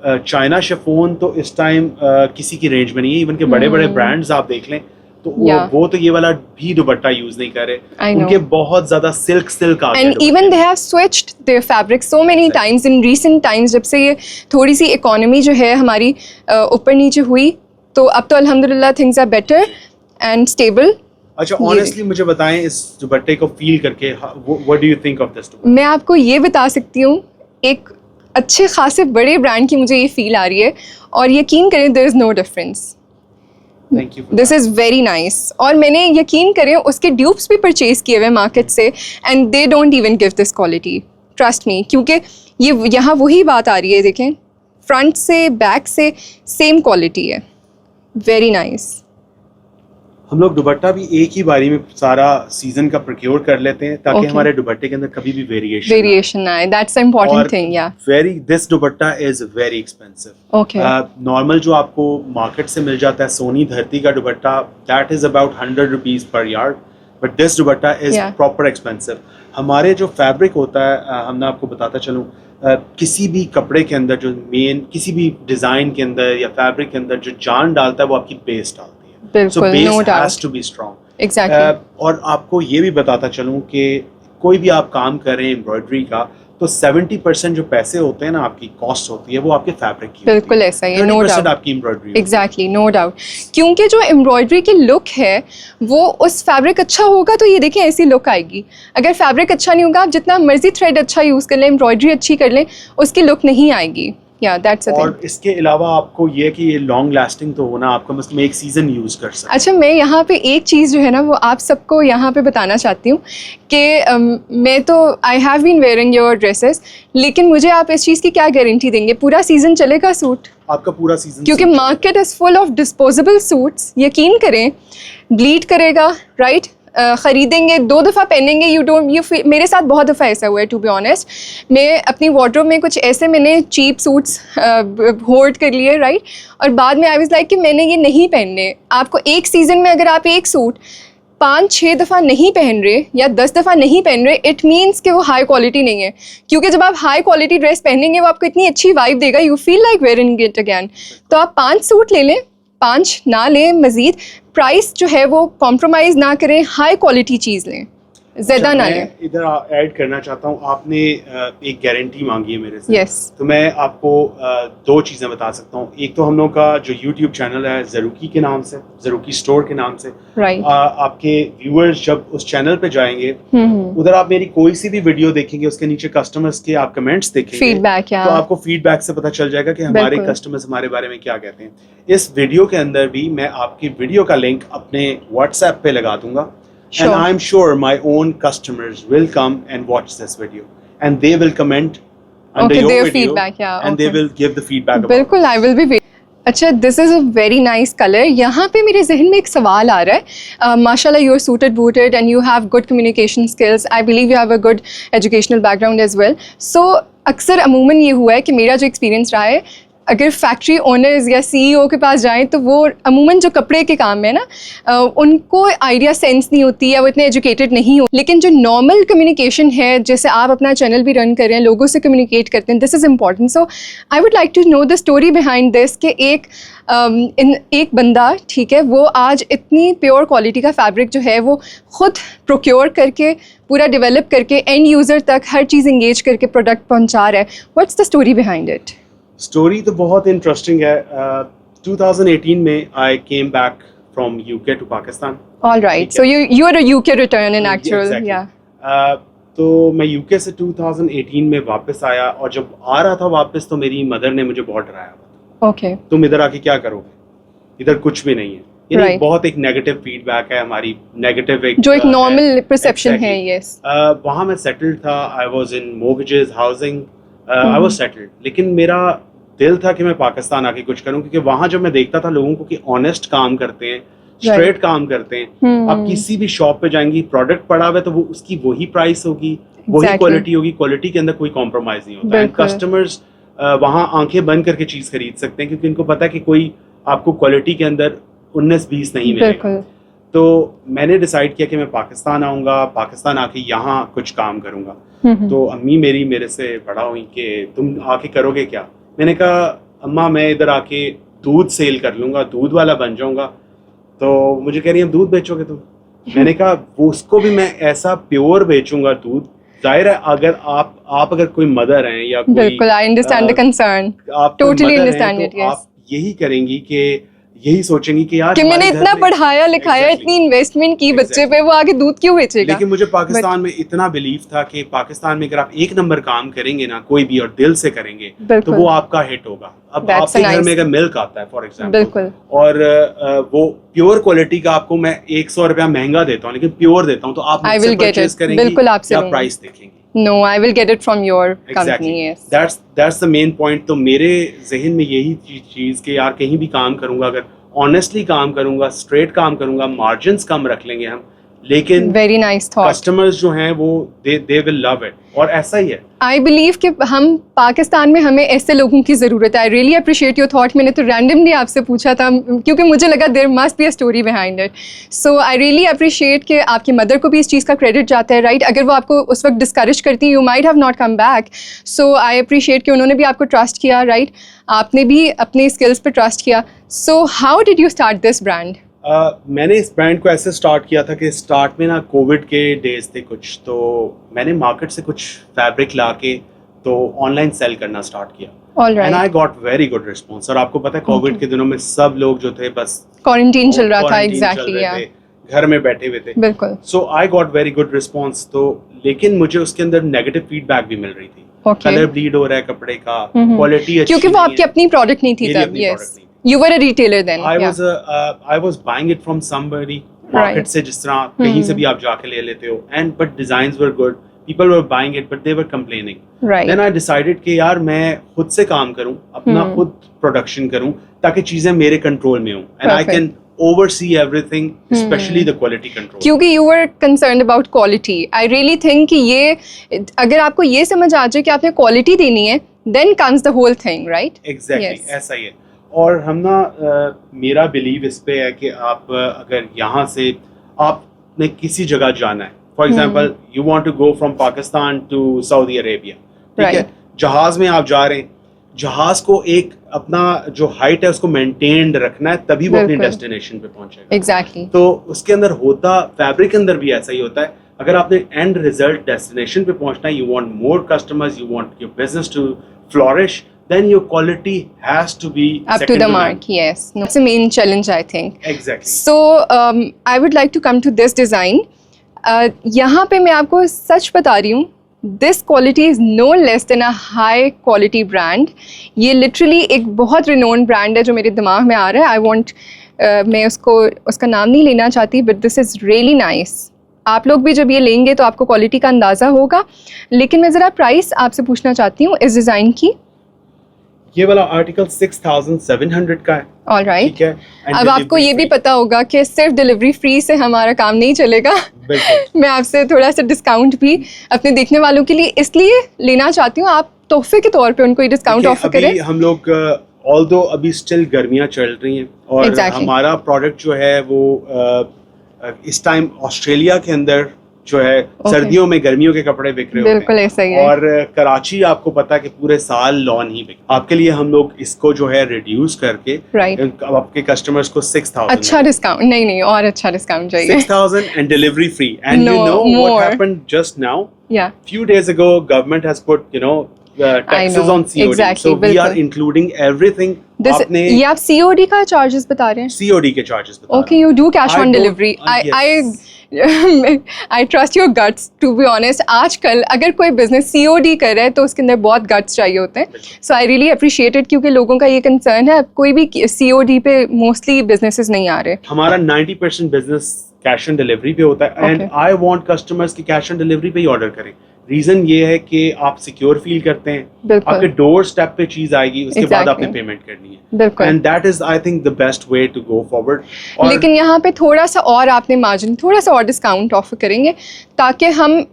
चाइना शिफॉन तो इस टाइम किसी की रेंज में नहीं है। इवन के बड़े बड़े ब्रांड्स आप देख लें तो वो तो ये वाला भी दुपट्टा यूज नहीं कर रहे, उनके बहुत ज्यादा सिल्क आ गए। And even they have switched their fabric so many times in recent times. जब से ये थोड़ी सी इकोनॉमी जो है हमारी ऊपर नीचे हुई, तो अब तो अल्हम्दुलिल्लाह things are better and stable. अच्छा, ऑनेस्टली मुझे बताएं इस दुपट्टे को फील करके, what do you think of this? मैं आपको ये बता सकती हूँ, एक अच्छे खासे बड़े ब्रांड की मुझे ये फील आ रही है, और यकीन करें there is no difference, this is very nice. और मैंने यकीन करें उसके ड्यूप्स भी परचेज़ किए हुए मार्केट से, and they don't even give this quality, trust me, क्योंकि ये यहाँ वही बात आ रही है, देखें फ्रंट से बैक से सेम क्वालिटी है, वेरी नाइस। हम लोग दुपट्टा भी एक ही बारी में सारा सीजन का प्रोक्योर कर लेते हैं ताकि हमारे दुपट्टे के अंदर कभी भी वेरिएशन ना आए, दैट्स द इम्पोर्टेंट थिंग। या this dupatta is very expensive. Okay, normal जो आपको मार्केट से मिल जाता है सोनी धरती का दुपट्टा, that is about 100 rupees per yard, but this dupatta is proper expensive. हमारे जो फैब्रिक होता है, हमने आपको बताता चलूँ, किसी भी कपड़े के अंदर जो मेन किसी भी डिजाइन के अंदर या फैब्रिक के अंदर जो जान डालता है वो आपकी बेस डालती है। So base has to be strong. Exactly. और आपको ये भी बताता चलूँ कि कोई भी आप काम कर रहे हैं एम्ब्रॉयडरी का, तो 70% जो पैसे होते हैं ना, आपकी कॉस्ट होती है, वो आपके फैब्रिक की। बिल्कुल ऐसा ही है, नो डाउट आपकी एम्ब्रॉयडरी। एग्जैक्टली, नो डाउट, क्योंकि जो एम्ब्रॉयडरी की लुक है वो उस फैब्रिक अच्छा होगा तो ये देखें ऐसी लुक आएगी। अगर फैब्रिक अच्छा नहीं होगा, आप जितना मर्जी थ्रेड अच्छा यूज़ कर लें, एम्ब्रॉयडरी अच्छी कर लें, उसकी लुक नहीं आएगी। That's a और thing. इसके अलावा आपको ये कि ये लॉन्ग लास्टिंग तो होना, आपको मतलब एक सीजन यूज कर सकते। अच्छा, मैं यहाँ पे एक चीज़ जो है ना वो आप सबको यहाँ पे बताना चाहती हूँ कि मैं तो I have been wearing your dresses, लेकिन मुझे आप इस चीज़ की क्या गारंटी देंगे पूरा सीजन चलेगा सूट? आपका पूरा सीजन, क्योंकि market is full of disposable suits, यकीन करें ब्लीड करेगा, राइट? ख़रीदेंगे, 2 दफ़ा पहनेंगे, मेरे साथ बहुत दफ़ा ऐसा हुआ है, टू बी ऑनेस्ट। मैं अपनी वार्डरोब में कुछ ऐसे मैंने चीप सूट्स होल्ड कर लिए, राइट, और बाद में आई वाज लाइक कि मैंने ये नहीं पहनने। आपको एक सीज़न में अगर आप एक सूट 5-6 दफ़ा नहीं पहन रहे या 10 दफ़ा नहीं पहन रहे, इट मीन्स कि वो हाई क्वालिटी नहीं है, क्योंकि जब आप हाई क्वालिटी ड्रेस पहनेंगे वो आपको इतनी अच्छी वाइब देगा, you feel like wearing it again. तो आप 5 सूट ले लें, 5 ना लें, मज़ीद प्राइस जो है वो कॉम्प्रोमाइज़ ना करें, हाई क्वालिटी चीज़ लें, ज़्यादा ना लें। इधर ऐड करना चाहता हूँ, आपने एक गारंटी मांगी है मेरे से। yes. तो मैं आपको 2 चीज़ें बता सकता हूँ। एक तो हम लोग का जो YouTube चैनल है ज़रूकी के नाम से, ज़रूकी स्टोर के नाम से, right. आपके व्यूअर्स जब उस चैनल पे जाएंगे, उधर आप मेरी कोई सी भी वीडियो देखेंगे, उसके नीचे कस्टमर्स के आप कमेंट्स देखेंगे, फीडबैक, तो आपको फीडबैक से पता चल जाएगा कि हमारे कस्टमर्स हमारे बारे में क्या कहते हैं। इस वीडियो के अंदर भी मैं आपकी वीडियो का लिंक अपने WhatsApp पे लगा दूंगा। Sure. And I'm sure my own customers will come and watch this video, and they will comment under your their video, feedback, and they will give the feedback about बिल्कुल, I will be अच्छा, this is a very nice colour. यहाँ पे मेरे जहन में एक सवाल आ रहा है, माशाल्लाह you are suited booted and you have good communication skills, I believe you have a good educational background as well. So अक्सर अमूमन ये हुआ है कि मेरा जो एक्सपीरियंस रहा है, अगर फैक्ट्री ओनर्स या CEO के पास जाएं तो वो अमूमन जो कपड़े के काम है ना, उनको आइडिया सेंस नहीं होती या वो इतने एजुकेटेड नहीं हो, लेकिन जो नॉर्मल कम्युनिकेशन है, जैसे आप अपना चैनल भी रन कर रहे हैं, लोगों से कम्युनिकेट करते हैं, this is important. So I would like to know the story behind this कि एक बंदा, ठीक है, वो आज इतनी प्योर क्वालिटी का फैब्रिक जो है वो खुद प्रोक्योर करके, पूरा डेवलप करके, एंड यूज़र तक हर चीज़ इंगेज करके प्रोडक्ट पहुँचा रहा है। What's the story behind it? Story तो बहुत इंटरेस्टिंग है। 2018 में I came back from UK to Pakistan. All right, so you are a UK return in actual, या तो मैं UK से 2018 में वापस आया, और जब आ रहा था वापस तो मेरी मदर ने मुझे बहुत डराया। ओके, तुम इधर आके क्या करोगे, इधर कुछ भी नहीं है। यानी बहुत एक नेगेटिव फीडबैक है हमारी, नेगेटिव जो एक नॉर्मल परसेप्शन है। यस, वहाँ मैं सेटल्ड था, I was in mortgages, housing, I was settled, लेकिन मेरा दिल था कि मैं पाकिस्तान आके कुछ करूं, क्योंकि वहाँ जब मैं देखता था लोगों को कि ऑनेस्ट काम करते हैं, स्ट्रेट काम करते हैं। आप किसी भी शॉप पे जाएंगी, प्रोडक्ट पड़ा हुआ है तो वो उसकी वही प्राइस होगी, वही क्वालिटी होगी, क्वालिटी के अंदर कोई कॉम्प्रोमाइज नहीं होता। एंड कस्टमर्स वहाँ आंखें बंद करके चीज खरीद सकते हैं, क्योंकि उनको पता है कि कोई आपको क्वालिटी के अंदर 19-20 नहीं मिलेगा। तो मैंने डिसाइड किया कि मैं पाकिस्तान आऊँगा, पाकिस्तान आके यहाँ कुछ काम करूँगा। तो अम्मी मेरी मेरे से बड़ा हुई कि तुम आके करोगे क्या? मैंने कहा अम्मा मैं इधर आके दूध सेल कर लूँगा, दूध वाला बन जाऊँगा। तो मुझे कह रही है दूध बेचोगे तुम? मैंने कहा वो उसको भी मैं ऐसा प्योर बेचूंगा दूध। जाहिर है अगर आप अगर कोई मदर हैं या कोई, बिल्कुल, आई अंडरस्टैंड द कंसर्न, आप टोटली अंडरस्टैंड इट, आप यही करेंगी कि यही सोचेंगे कि यार कि मैंने इतना पढ़ाया लिखाया, इतनी इन्वेस्टमेंट की बच्चे पे, वो आगे दूध क्यों बेचेगा। लेकिन मुझे पाकिस्तान में इतना बिलीव था कि पाकिस्तान में अगर आप एक नंबर काम करेंगे ना, कोई भी, और दिल से करेंगे, तो वो आपका हिट होगा। अब आपके घर में अगर मिल्क आता है फॉर एग्जाम्पल, और वो प्योर क्वालिटी का आपको मैं 100 रुपया महंगा देता हूँ, लेकिन प्योर देता हूँ, तो आप मुझसे परचेज करेंगे या प्राइस देखेंगे? No, I will get it from your company. Yes. That's the main point. तो मेरे जहन में यही चीज कि यार कहीं भी काम करूंगा, अगर ऑनेस्टली काम करूंगा, स्ट्रेट काम करूंगा, मार्जिन्स कम रख लेंगे हम, लेकिन वेरी नाइस थॉट, कस्टमर्स जो हैं वो दे विल लव इट, और ऐसा ही है। आई बिलीव कि हम पाकिस्तान में, हमें ऐसे लोगों की ज़रूरत है। I really appreciate your thought. मैंने तो रैंडमली आपसे पूछा था क्योंकि मुझे लगा there must be a story behind it. So I really appreciate कि आपकी मदर को भी इस चीज़ का क्रेडिट जाता है, राइट? अगर वो आपको उस वक्त डिस्करेज करती, you might have not come back. So I appreciate कि उन्होंने भी आपको ट्रस्ट किया, राइट? आपने भी अपने स्किल्स पर ट्रस्ट किया। So how did you start this brand? मैंने इस ब्रांड को ऐसे स्टार्ट किया था कि स्टार्ट में ना कोविड के डेज थे कुछ, तो मैंने मार्केट से कुछ फैब्रिक ला के तो ऑनलाइन सेल करना स्टार्ट किया, and I got very good response. और आपको पता है कोविड के दिनों में सब लोग जो थे बस क्वारंटीन चल रहा था, एग्जैक्टली, घर में बैठे हुए थे, बिल्कुल। So I got very good response. तो लेकिन मुझे उसके अंदर नेगेटिव फीडबैक भी मिल रही थी, कलर ब्लीड हो रहा है कपड़े का, क्वालिटी अच्छी, क्योंकि वो आपकी अपनी प्रोडक्ट नहीं थी तब। Yes, you were a retailer then. I was buying it from somebody, market से, जिस तरह कहीं से भी आप जाके ले लेते हो, and but designs were good, people were buying it, but they were complaining. Right. Then I decided कि यार मैं खुद से काम करूं, अपना खुद प्रोडक्शन करूं, ताकि चीजें मेरे कंट्रोल में हों, and I can oversee everything, especially the quality control. क्योंकि you were concerned about quality. I really think कि ये, अगर आपको ये समझ आ जाए कि आपने क्वालिटी देनी है, then comes the whole thing, right? Exactly. Yes. ऐसा ही है। और हम ना मेरा बिलीव इस पे है कि आप अगर यहाँ से आपने किसी जगह जाना है, for example you want to go from Pakistan to Saudi Arabia, ठीक है, जहाज में आप जा रहे हैं, जहाज को एक अपना जो हाइट है उसको मेंटेन्ड रखना है, तभी वो अपनी डेस्टिनेशन पे पहुंचेगा। एग्जैक्टली। तो उसके अंदर होता, फैब्रिक के अंदर भी ऐसा ही होता है। अगर आपने एंड रिजल्ट डेस्टिनेशन पे पहुंचना है, you want more customers, you want your business to flourish, then your quality has to be up to the mark. Yes, that's the main challenge, I think. Exactly. So I would like to come to this design. यहाँ पे मैं आपको सच बता रही हूँ, this quality is no less than a high quality brand. ये literally एक बहुत renowned brand है जो मेरे दिमाग में आ रहा है। I want मैं उसका नाम नहीं लेना चाहती, but this is really nice. आप लोग भी जब ये लेंगे तो आपको क्वालिटी का अंदाज़ा होगा। लेकिन मैं ज़रा प्राइस आपसे पूछना चाहती हूँ इस डिज़ाइन की। ये वाला आर्टिकल 6700 का है। ऑल राइट, ठीक है। अब आपको ये भी पता होगा कि सिर्फ डिलीवरी फ्री से हमारा काम नहीं चलेगा। मैं आपसे थोड़ा सा डिस्काउंट भी अपने देखने वालों के लिए इसलिए लेना चाहती हूँ, आप तोहफे के तौर पे उनको ये डिस्काउंट ऑफर करें। हम लोग ऑल्दो अभी स्टिल गर्मियाँ चल रही हैं, और हमारा प्रोडक्ट जो है वो इस टाइम ऑस्ट्रेलिया के अंदर जो है सर्दियों में गर्मियों के कपड़े बिक रहे होते हैं। बिल्कुल ऐसा ही है। और कराची आपको पता है कि पूरे साल लॉन ही बिक। आपके लिए हम लोग इसको जो है रिड्यूस करके आपके कस्टमर्स को 6000 अच्छा डिस्काउंट, नहीं और अच्छा डिस्काउंट चाहिए। 6000 and delivery free. And you know what happened just now, few days ago government has put taxes on COD, exactly, so we are including everything. ये आप COD का चार्जेस बता रहे हैं? COD के चार्जेस बता रहे हैं। Okay, you do cash on delivery. I trust your guts, to be honest. आजकल अगर कोई बिजनेस COD कर रहा है तो उसके अंदर बहुत गट्स चाहिए होते हैं। So I really appreciate it, क्योंकि लोगों का ये कंसर्न है, कोई भी COD पे मोस्टली बिजनेसेस नहीं आ रहे। हमारा 90% बिजनेस कैश ऑन डिलीवरी पे होता है, एंड आई वांट कस्टमर्स की कैश ऑन डिलीवरी पे ही ऑर्डर करें। रीजन ये है कि आप सिक्योर फील करते हैं, आपके डोर स्टेप पे चीज आएगी, उसके बाद आपने पेमेंट करनी है, and that is I think the best way to go forward. लेकिन यहाँ पे थोड़ा सा और आपने मार्जिन, थोड़ा सा और डिस्काउंट ऑफर करेंगे, ताकि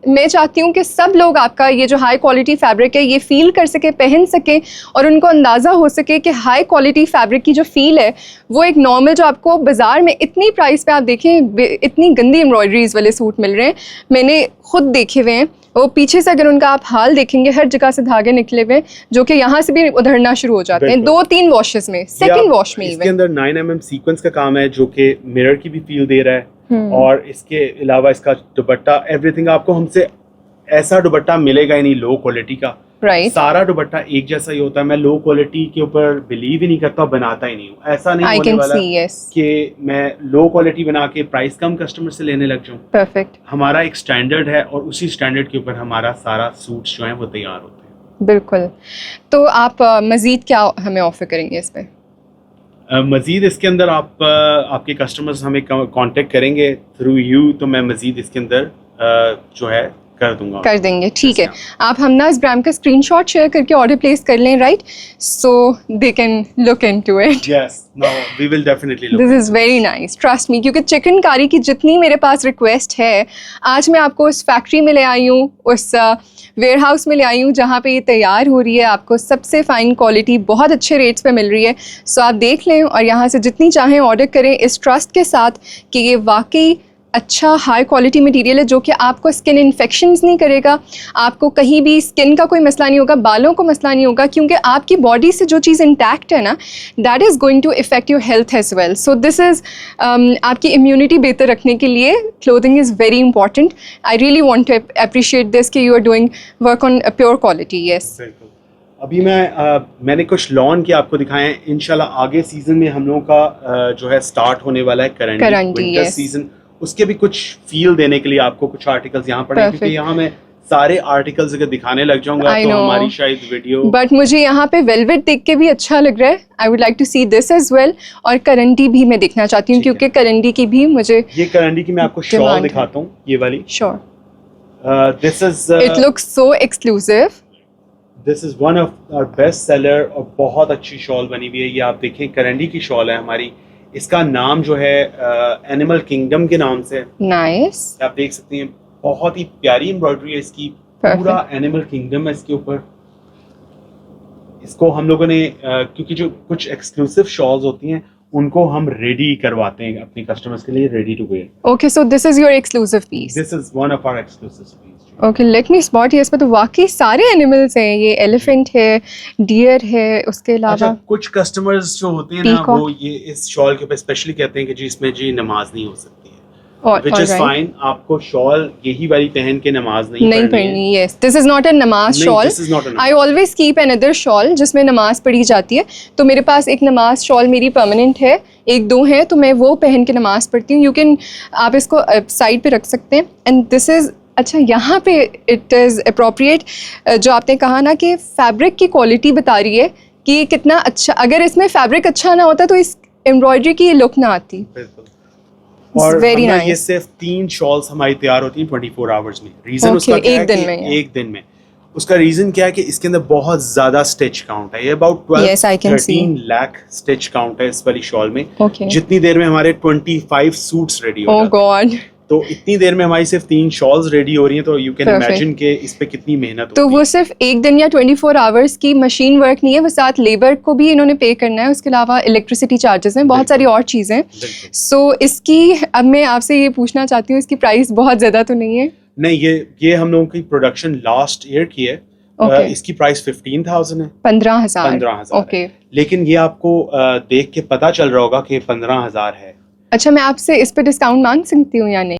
मैं चाहती हूँ कि सब लोग आपका ये जो हाई क्वालिटी फैब्रिक है ये फील कर सके, पहन सके, और उनको अंदाज़ा हो सके कि हाई क्वालिटी फैब्रिक की जो फील है वो एक नॉर्मल, जो आपको बाजार में इतनी प्राइस पे आप देखें इतनी गंदी एम्ब्रॉयडरीज वाले सूट मिल रहे हैं, मैंने खुद देखे हुए हैं। वो पीछे से अगर उनका आप हाल देखेंगे, हर जगह से धागे निकले हुए जो कि यहाँ से भी उधड़ना शुरू हो जाते हैं 2-3 वॉशेस में, सेकंड वॉश में। इसके अंदर 9mm सीक्वेंस का काम है जो कि मिरर की भी फील दे रहा है, और इसके अलावा इसका दुपट्टा, एवरीथिंग आपको हमसे ऐसा दुपट्टा मिलेगा ही नहीं लो क्वालिटी का राइट, सारा दुपट्टा एक जैसा ही होता है। मैं लो क्वालिटी के ऊपर बिलीव ही नहीं करता, बनाता ही नहीं हूँ। ऐसा नहीं होने वाला कि मैं लो क्वालिटी बना के प्राइस कम कस्टमर से लेने लग जाऊँ। परफेक्ट। हमारा एक स्टैंडर्ड है और उसी स्टैंडर्ड के ऊपर हमारा सारा सूट्स जो हैं वो तैयार होते हैं। बिल्कुल। तो आप मज़ीद क्या हमें ऑफर करेंगे इस पे? मज़ीद इसके अंदर आपके कस्टमर्स हमें कांटेक्ट करेंगे थ्रू यू, तो मैं मज़ीद इसके अंदर जो है कर दूंगा, कर देंगे। ठीक है, आप हम ना इस ब्रांड का स्क्रीनशॉट शेयर करके ऑर्डर प्लेस कर लें, right, so they can look into it. Yes, no, we will definitely look. This is very nice, trust me, क्योंकि चिकनकारी की जितनी मेरे पास रिक्वेस्ट है, आज मैं आपको उस फैक्ट्री में ले आई हूँ, उस वेयर हाउस में ले आई हूँ जहाँ पे ये तैयार हो रही है, आपको सबसे फ़ाइन क्वालिटी बहुत अच्छे रेट्स पे मिल रही है। सो आप देख लें और यहाँ से जितनी चाहें ऑर्डर करें इस ट्रस्ट के साथ कि ये वाकई अच्छा हाई क्वालिटी मटेरियल है जो कि आपको स्किन इन्फेक्शंस नहीं करेगा, आपको कहीं भी स्किन का कोई मसला नहीं होगा, बालों को मसला नहीं होगा, क्योंकि आपकी बॉडी से जो चीज़ इंटैक्ट है ना, that is going to effect your health as well. So this is आपकी इम्यूनिटी बेहतर रखने के लिए clothing is very important. I really want to appreciate this कि you are doing work on pure quality. Yes, अभी मैंने कुछ lawn के आपको दिखाए हैं। इंशाल्लाह आगे सीजन में हम लोगों का जो है स्टार्ट होने वाला है करंट विंटर सीजन, उसके भी कुछ फील देने के लिए आपको कुछ आर्टिकल्स यहाँ पड़े, क्योंकि यहाँ मैं सारे आर्टिकल्स अगर दिखाने लग जाऊंगा तो हमारी शायद वीडियो, बट मुझे यहाँ पे वेलवेट देख के भी अच्छा लग रहा है। I would like to see this as well, और करंडी भी मैं देखना चाहती हूँ, क्योंकि करंडी की भी मुझे, ये करंडी की मैं आपको शॉल दिखाता हूँ, ये वाली। Sure, this is, it looks so exclusive. This is one of our best seller और बहुत अच्छी शॉल बनी हुई है। ये आप देखें, करंडी की शॉल है हमारी। इसका नाम जो है एनिमल किंगडम के नाम से। नाइस, आप देख सकते हैं, बहुत ही प्यारी एम्ब्रॉयडरी है इसकी, पूरा एनिमल किंगडम है इसके ऊपर। इसको हम लोगों ने क्योंकि जो कुछ एक्सक्लूसिव शॉल्स होती हैं उनको हम रेडी करवाते हैं अपने कस्टमर्स के लिए, ready to wear. Okay, so this is your exclusive piece. This is one of our exclusive piece. Okay, let me spot. ये इसमें तो वाकई सारे एनिमल्स हैं, ये एलिफेंट है, डियर है, उसके अलावा अच्छा, कुछ कस्टमर्स जो होते हैं ना, वो ये इस शॉल के ऊपर स्पेशली कहते हैं कि जी इसमें जी नमाज नहीं हो सकती है, which is fine। आपको शॉल यही वाली पहन के नमाज नहीं पढ़नी। Yes, this is not a नमाज shawl. I always keep another shawl जिसमें नमाज पढ़ी जाती है, तो मेरे पास एक नमाज शॉल मेरी परमानेंट है, एक दो है, तो मैं वो पहन के नमाज पढ़ती हूँ। यू कैन, आप इसको साइड पे रख सकते हैं। एंड दिस इज़, अच्छा, यहाँ पे इट इज़ अप्रोप्रिएट जो आपने कहा ना कि फैब्रिक की क्वालिटी बता रही है कि कितना अच्छा, अगर इसमें फैब्रिक अच्छा ना होता तो इस एम्ब्रॉयडरी की ये लुक ना आती। और वेरी नाइस। ये सिर्फ 3 शॉल्स हमारी तैयार होती हैं 24 आवर्स में। रीजन उसका क्या है कि एक दिन में, उसका रीजन क्या है कि इसके अंदर बहुत ज्यादा स्टिच काउंट है। ये अबाउट 12-13 लाख स्टिच काउंट है इस वाली शॉल में। जितनी देर में हमारे 25 सूट्स रेडी हो जाते हैं, तो इतनी देर में हमारी सिर्फ 3 शॉल्स रेडी हो रही हैं, तो यू कैन इमेजिन कि इस पे कितनी मेहनत होती है। तो वो सिर्फ एक दिन या 24 आवर्स की मशीन वर्क नहीं है, वो साथ लेबर को भी इन्होंने पे करना है, उसके अलावा इलेक्ट्रिसिटी चार्जेस हैं, बहुत सारी और चीज़ें। सो इसकी, अब मैं आपसे ये पूछना चाहती हूँ, इसकी प्राइस बहुत ज़्यादा तो नहीं है? नहीं, ये हम लोगों की प्रोडक्शन लास्ट ईयर की है। इसकी प्राइस 15,000 है। 15,000। ओके, लेकिन ये आपको देख के पता चल रहा होगा कि 15,000 है। अच्छा, मैं आपसे इस पे डिस्काउंट मांग सकती हूँ या नहीं?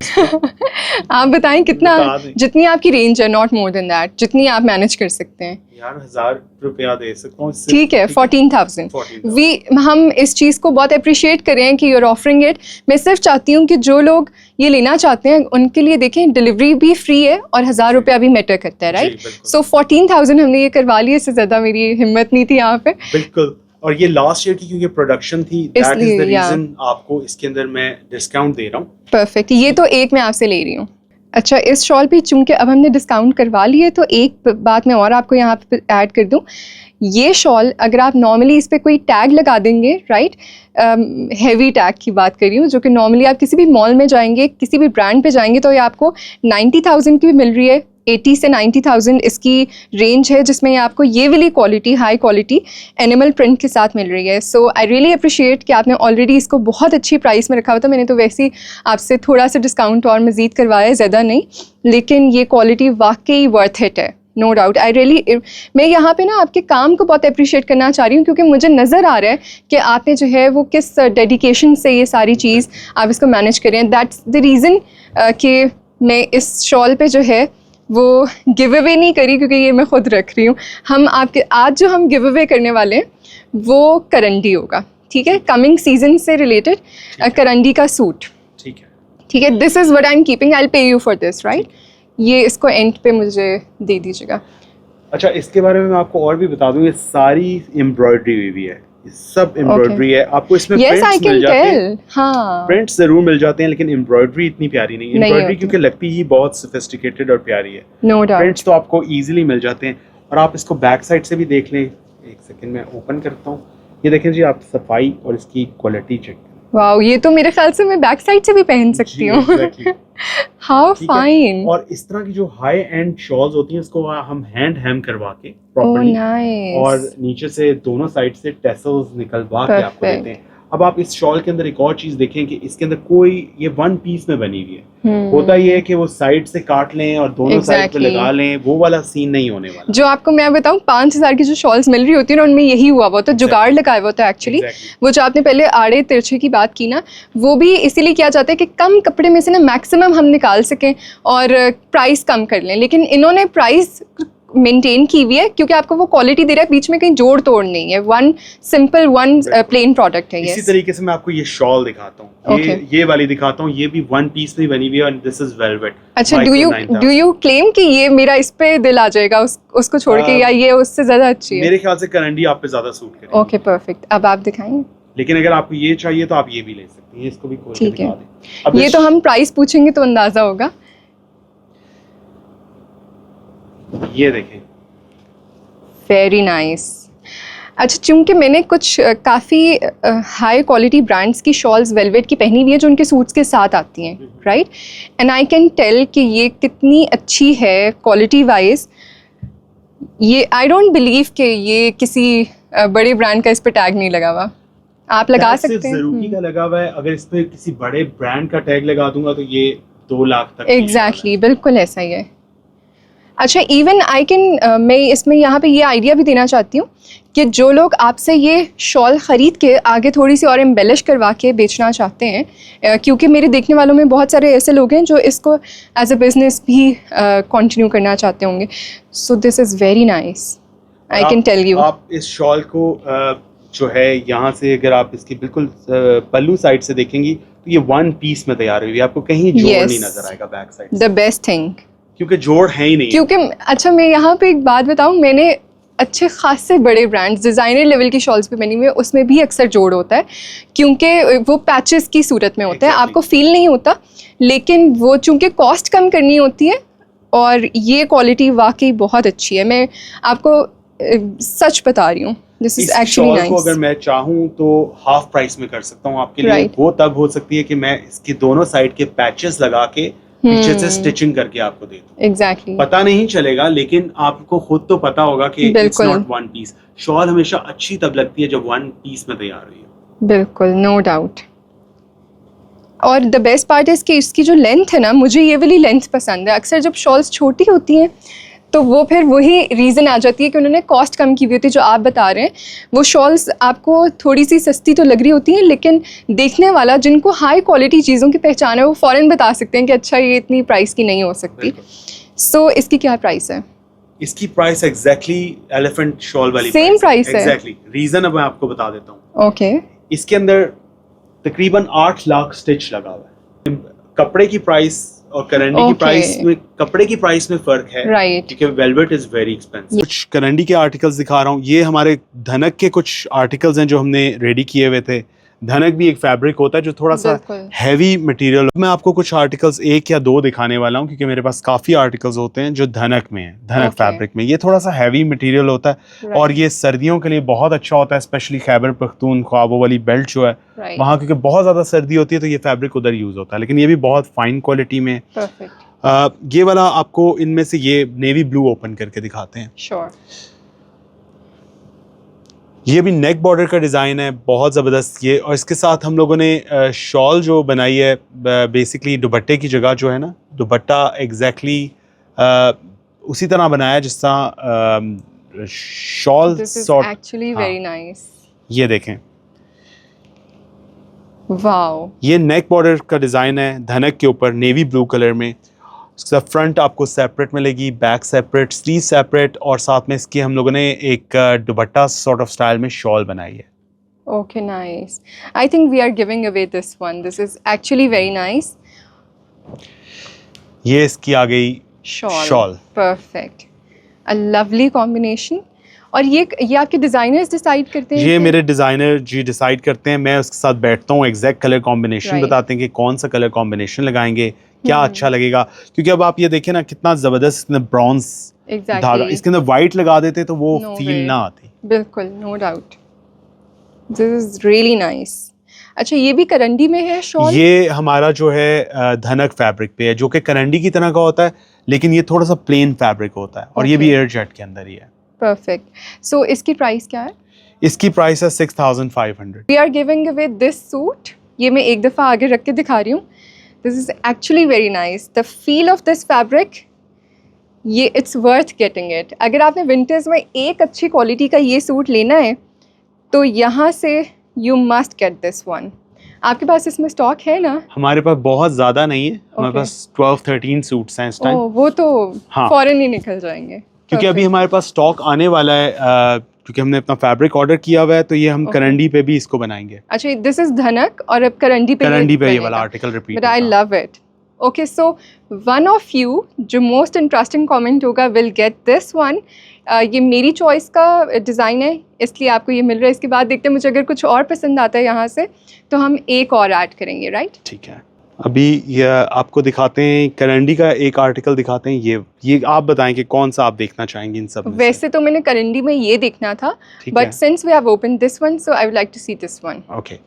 आप बताएं कितना, जितनी आपकी रेंज है, नॉट मोर देन दैट, जितनी आप मैनेज कर सकते हैं। यार 1,000 रुपया दे सकता हूँ। ठीक है, 14,000। हम इस चीज़ को बहुत अप्रिशिएट करें कि यूर ऑफरिंग इट। मैं सिर्फ चाहती हूँ कि जो लोग ये लेना चाहते हैं उनके लिए, देखें, डिलीवरी भी फ्री है और 1,000 रुपया भी मैटर करता है, राइट? सो 14,000 हमने ये करवा लिया, इससे ज़्यादा मेरी हिम्मत नहीं थी यहाँ पे। बिल्कुल, और ये लास्ट ईयर की क्योंकि प्रोडक्शन थी, दैट इज द रीजन आपको इसके अंदर मैं डिस्काउंट दे रहा हूँ। परफेक्ट, ये तो एक मैं आपसे ले रही हूँ। अच्छा, इस शॉल पे चूंकि अब हमने डिस्काउंट करवा लिए, तो एक बात मैं और आपको यहाँ पे ऐड कर दूँ। ये शॉल अगर आप नॉर्मली इस पर कोई टैग लगा देंगे, राइट, हैवी टैग की बात कर रही हूँ, जो कि नॉर्मली आप किसी भी मॉल में जाएंगे, किसी भी ब्रांड पे जाएंगे, तो ये आपको 90,000 की भी मिल रही है। 80 से 90,000 इसकी रेंज है, जिसमें आपको ये वाली quality, high quality animal print के साथ मिल रही है। सो आई रियली अप्रिशिएट कि आपने ऑलरेडी इसको बहुत अच्छी प्राइस में रखा हुआ था। मैंने तो वैसे ही आपसे थोड़ा सा डिस्काउंट और मज़ीद करवाया, ज़्यादा नहीं, लेकिन ये क्वालिटी वाकई वर्थ इट है, नो डाउट। आई रियली, मैं यहाँ पे ना आपके काम को बहुत अप्रिशिएट करना चाह रही हूँ, क्योंकि मुझे नज़र आ रहा है कि आपने जो है वो किस डेडिकेशन से ये सारी चीज़ आप इसको मैनेज करें। दैट्स द रीज़न कि मैं इस शॉल पे जो है वो गिव अवे नहीं करी क्योंकि ये मैं खुद रख रही हूँ। हम आपके आज जो हम गिव अवे करने वाले हैं वो करंडी होगा, ठीक है, कमिंग सीजन से रिलेटेड करंडी का सूट, ठीक है। This is what I am keeping, I will pay you for this, right. ये इसको एंड पे मुझे दे दीजिएगा। अच्छा, इसके बारे में मैं आपको और भी बता दूं, ये सारी एम्ब्रॉयडरी हुई हुई है, ये सब एम्ब्रॉयडरी है। आपको इसमें प्रिंट्स मिल जाते हैं, हाँ प्रिंट्स जरूर मिल जाते हैं, लेकिन एम्ब्रॉयडरी इतनी प्यारी नहीं। एम्ब्रॉयडरी क्योंकि लगती ही बहुत सोफिस्टिकेटेड और प्यारी है। नो डाउट, प्रिंट्स तो आपको इजीली मिल जाते हैं। और आप इसको बैक साइड से भी देख लें, एक सेकंड में ओपन करता हूँ। ये देखें जी, आप सफाई और इसकी क्वालिटी चेक। वाओ, ये तो मेरे ख्याल से मैं बैक साइड से भी पहन सकती हूँ। How fine. और इस तरह की जो हाई एंड शॉल्स होती हैं, इसको हम हैंड हेम करवा के प्रॉपर्ली और नीचे से दोनों साइड से टेसल्स निकलवा के आपको देते हैं। अब आप इस शॉल के अंदर एक और चीज देखें कि इसके अंदर कोई, ये वन पीस में बनी हुई है। होता ये है कि वो साइड से काट लें और दोनों साइड पे लगा लें, वो वाला सीन नहीं होने वाला। जो आपको मैं बताऊं, 5,000 की जो शॉल्स मिल रही होती है ना, उनमें यही हुआ हुआ होता है, जुगाड़ लगाया हुआ होता है एक्चुअली। वो जो आपने पहले आड़े तिरछे की बात की ना, वो भी इसीलिए किया जाता है कि कम कपड़े में से ना मैक्सिमम हम निकाल सकें और प्राइस कम कर लें। लेकिन इन्होंने प्राइस मेंटेन की हुई है क्योंकि आपको वो क्वालिटी दे रहा है, बीच में कहीं जोड़ तोड़ नहीं है, one simple one plain product है। इसी तरीके से मैं आपको ये शॉल दिखाता हूँ, ये वाली दिखाता हूँ, ये भी वन पीस में बनी हुई है और दिस इज वेलवेट। अच्छा, डू यू क्लेम कि ये मेरा इस पे दिल आ जाएगा उसको छोड़ के, या ये उससे ज्यादा अच्छी है? मेरे ख्याल से करंडी आप पे ज्यादा सूट करेगी। ओके परफेक्ट, अब आप दिखाएंगे। लेकिन अगर आपको ये चाहिए तो आप ये भी ले सकते हैं, इसको भी खोल के दिखा दें। ये तो हम प्राइस पूछेंगे तो अंदाजा होगा। ये देखें, वेरी नाइस। अच्छा, चूंकि मैंने कुछ काफ़ी हाई क्वालिटी ब्रांड्स की शॉल्स वेलवेट की पहनी हुई है जो उनके सूट्स के साथ आती हैं, right, and I can tell कि ये कितनी अच्छी है क्वालिटी वाइज। ये आई डोंट बिलीव कि ये किसी बड़े ब्रांड का इस पर टैग नहीं लगा हुआ। आप लगा सकते हैं, ज़रूरी का लगा हुआ है। अगर इस पे किसी बड़े ब्रांड का टैग लगा दूंगा तो ये 2 लाख तक। एग्जैक्टली, बिल्कुल ऐसा ही है। अच्छा, इवन आई कैन, मैं इसमें यहाँ पे ये आइडिया भी देना चाहती हूँ कि जो लोग आपसे ये शॉल ख़रीद के आगे थोड़ी सी और एम्बेलिश करवा के बेचना चाहते हैं, क्योंकि मेरे देखने वालों में बहुत सारे ऐसे लोग हैं जो इसको एज अ बिज़नेस भी कंटिन्यू करना चाहते होंगे। So this is very nice, I can tell you. आप इस शॉल को जो है यहाँ से अगर आप इसकी बिल्कुल पल्लू साइड से देखेंगी तो ये वन पीस में तैयार हुई है, आपको कहीं जोड़ नहीं नजर आएगा back side. The best thing, क्योंकि जोड़ है ही नहीं। क्योंकि अच्छा, मैं यहाँ पे एक बात बताऊँ, मैंने अच्छे खासे बड़े ब्रांड्स डिज़ाइनर लेवल की शॉल्स पे बनी हुई है, उसमें भी अक्सर जोड़ होता है क्योंकि वो पैचेस की सूरत में होता है, आपको फील नहीं होता, लेकिन वो चूँकि कॉस्ट कम करनी होती है और ये क्वालिटी वाकई बहुत अच्छी है। मैं आपको सच बता रही हूँ, दिस इज एक्चुअली नाइस। अगर मैं चाहूँ तो हाफ प्राइस में कर सकता हूँ आपके लिए। वो तब हो सकती है कि मैं इसके दोनों साइड के पैचेस लगा के पीछे से स्टिचिंग करके आपको दे दूं। एग्जैक्टली, पता नहीं चलेगा, लेकिन आपको खुद तो पता होगा कि it's not one piece. Shawl हमेशा अच्छी तब लगती है जब वन पीस में तैयार हुई है। बिल्कुल, नो डाउट। और द बेस्ट पार्ट इज कि इसकी जो लेंथ है ना, मुझे ये वाली लेंथ पसंद है। अक्सर जब शॉल्स छोटी होती हैं तो वो फिर वही रीज़न आ जाती है कि उन्होंने कॉस्ट कम की हुई होती है। जो आप बता रहे हैं, वो शॉल्स आपको थोड़ी सी सस्ती तो लग रही होती हैं, लेकिन देखने वाला जिनको हाई क्वालिटी चीज़ों की पहचान है वो फ़ौरन बता सकते हैं कि अच्छा ये इतनी प्राइस की नहीं हो सकती। सो इसकी क्या प्राइस है? इसकी प्राइस एग्जैक्टली एलिफेंट शॉल वाली सेम प्राइस है। एग्जैक्टली, रीज़न अब मैं आपको बता देता हूँ। ओके, इसके अंदर तकरीबन 8 लाख स्टिच लगा हुआ है। कपड़े की प्राइस और करंडी की प्राइस में, कपड़े की प्राइस में फर्क है, राइट, क्योंकि वेलवेट इज वेरी एक्सपेंसिव। कुछ करंडी के आर्टिकल्स दिखा रहा हूँ, ये हमारे धनक के कुछ आर्टिकल्स हैं जो हमने रेडी किए हुए थे। धनक भी एक फैब्रिक होता है जो थोड़ा सा हैवी मटेरियल। मैं आपको कुछ आर्टिकल्स 1 या 2 दिखाने वाला हूँ क्योंकि मेरे पास काफ़ी आर्टिकल्स होते हैं जो धनक में है, धनक फैब्रिक में। ये थोड़ा सा हैवी मटेरियल होता है और ये सर्दियों के लिए बहुत अच्छा होता है, स्पेशली खैबर पख्तूनख्वा वो वाली बेल्ट जो है वहाँ, क्योंकि बहुत ज़्यादा सर्दी होती है तो ये फैब्रिक उधर यूज़ होता है। लेकिन ये भी बहुत फाइन क्वालिटी में। ये वाला आपको इनमें से ये नेवी ब्लू ओपन करके दिखाते हैं। श्योर। ये भी नेक बॉर्डर का डिज़ाइन है, बहुत ज़बरदस्त ये। और इसके साथ हम लोगों ने शॉल जो बनाई है, बेसिकली दुपट्टे की जगह जो है ना, दुपट्टा एग्जैक्टली उसी तरह बनाया है जिस तरह shawl sort. Actually very nice. ये देखें, वाओ, ये नेक बॉर्डर का डिज़ाइन है धनक के ऊपर नेवी ब्लू कलर में। इसका फ्रंट आपको सेपरेट मिलेगी, बैक सेपरेट, स्लीव सेपरेट, और साथ में इसकी हम लोगों ने एक दुपट्टा सॉर्ट ऑफ स्टाइल में शॉल बनाई है। Okay, nice. I think we are giving away this one. This is actually very nice. ये इसकी आ गई shawl. Perfect. A lovely combination. और ये आपके डिजाइनर्स डिसाइड करते हैं? ये मेरे डिजाइनर जी डिसाइड करते हैं, मैं उसके साथ बैठता हूँ, एग्जैक्ट कलर कॉम्बिनेशन बताते हैं कि कौन सा कलर कॉम्बिनेशन लगाएंगे, क्या अच्छा लगेगा। क्योंकि अब आप ये देखें ना कितना जबरदस्त ब्रॉन्ज धागा, इसके अंदर व्हाइट लगा देते तो वो फील ना आती। बिल्कुल, no doubt. This is really nice. अच्छा, ये भी करंडी में है शॉल? ये हमारा जो है धनक फैब्रिक पे है, जो कि करंडी की तरह का होता है, लेकिन ये थोड़ा सा प्लेन फैब्रिक होता है, और ये भी एयर जेट के अंदर ही है। परफेक्ट। सो इसकी प्राइस क्या है? इसकी प्राइस है 6500। We are giving away this suit. ये मैं एक दफ़ा आगे रख के दिखा रही हूँ। This is actually very nice. The feel of this fabric, ये इट्स वर्थ गेटिंग इट। अगर आपने विंटर्स में एक अच्छी क्वालिटी का ये सूट लेना है तो यहाँ से you must get this one. आपके पास इसमें स्टॉक है ना? हमारे पास बहुत ज़्यादा नहीं है, हमारे पास 12-13 सूट्स हैं इस टाइम। वो तो फॉरेन ही निकल जाएंगे, क्योंकि अभी हमारे पास स्टॉक आने वाला है, क्योंकि हमने अपना फैब्रिक ऑर्डर किया हुआ है, तो ये हम करंडी पे भी इसको बनाएंगे। अच्छा, दिस इज धनक और अब करंडी पे ये वाला article repeat. But I love it. Okay, so one of you जो मोस्ट इंटरेस्टिंग कमेंट होगा विल गेट दिस वन। ये मेरी चॉइस का डिज़ाइन है, इसलिए आपको ये मिल रहा है। इसके बाद देखते हैं, मुझे अगर कुछ और पसंद आता है यहाँ से तो हम एक और ऐड करेंगे, राइट? ठीक है। अभी ये आपको दिखाते हैं करंडी का एक आर्टिकल दिखाते हैं। ये आप बताएं कि कौन सा आप देखना चाहेंगे इन सब में वैसे तो मैंने करंडी में ये देखना था, but since we have open this one, so I would like to see this one. Okay,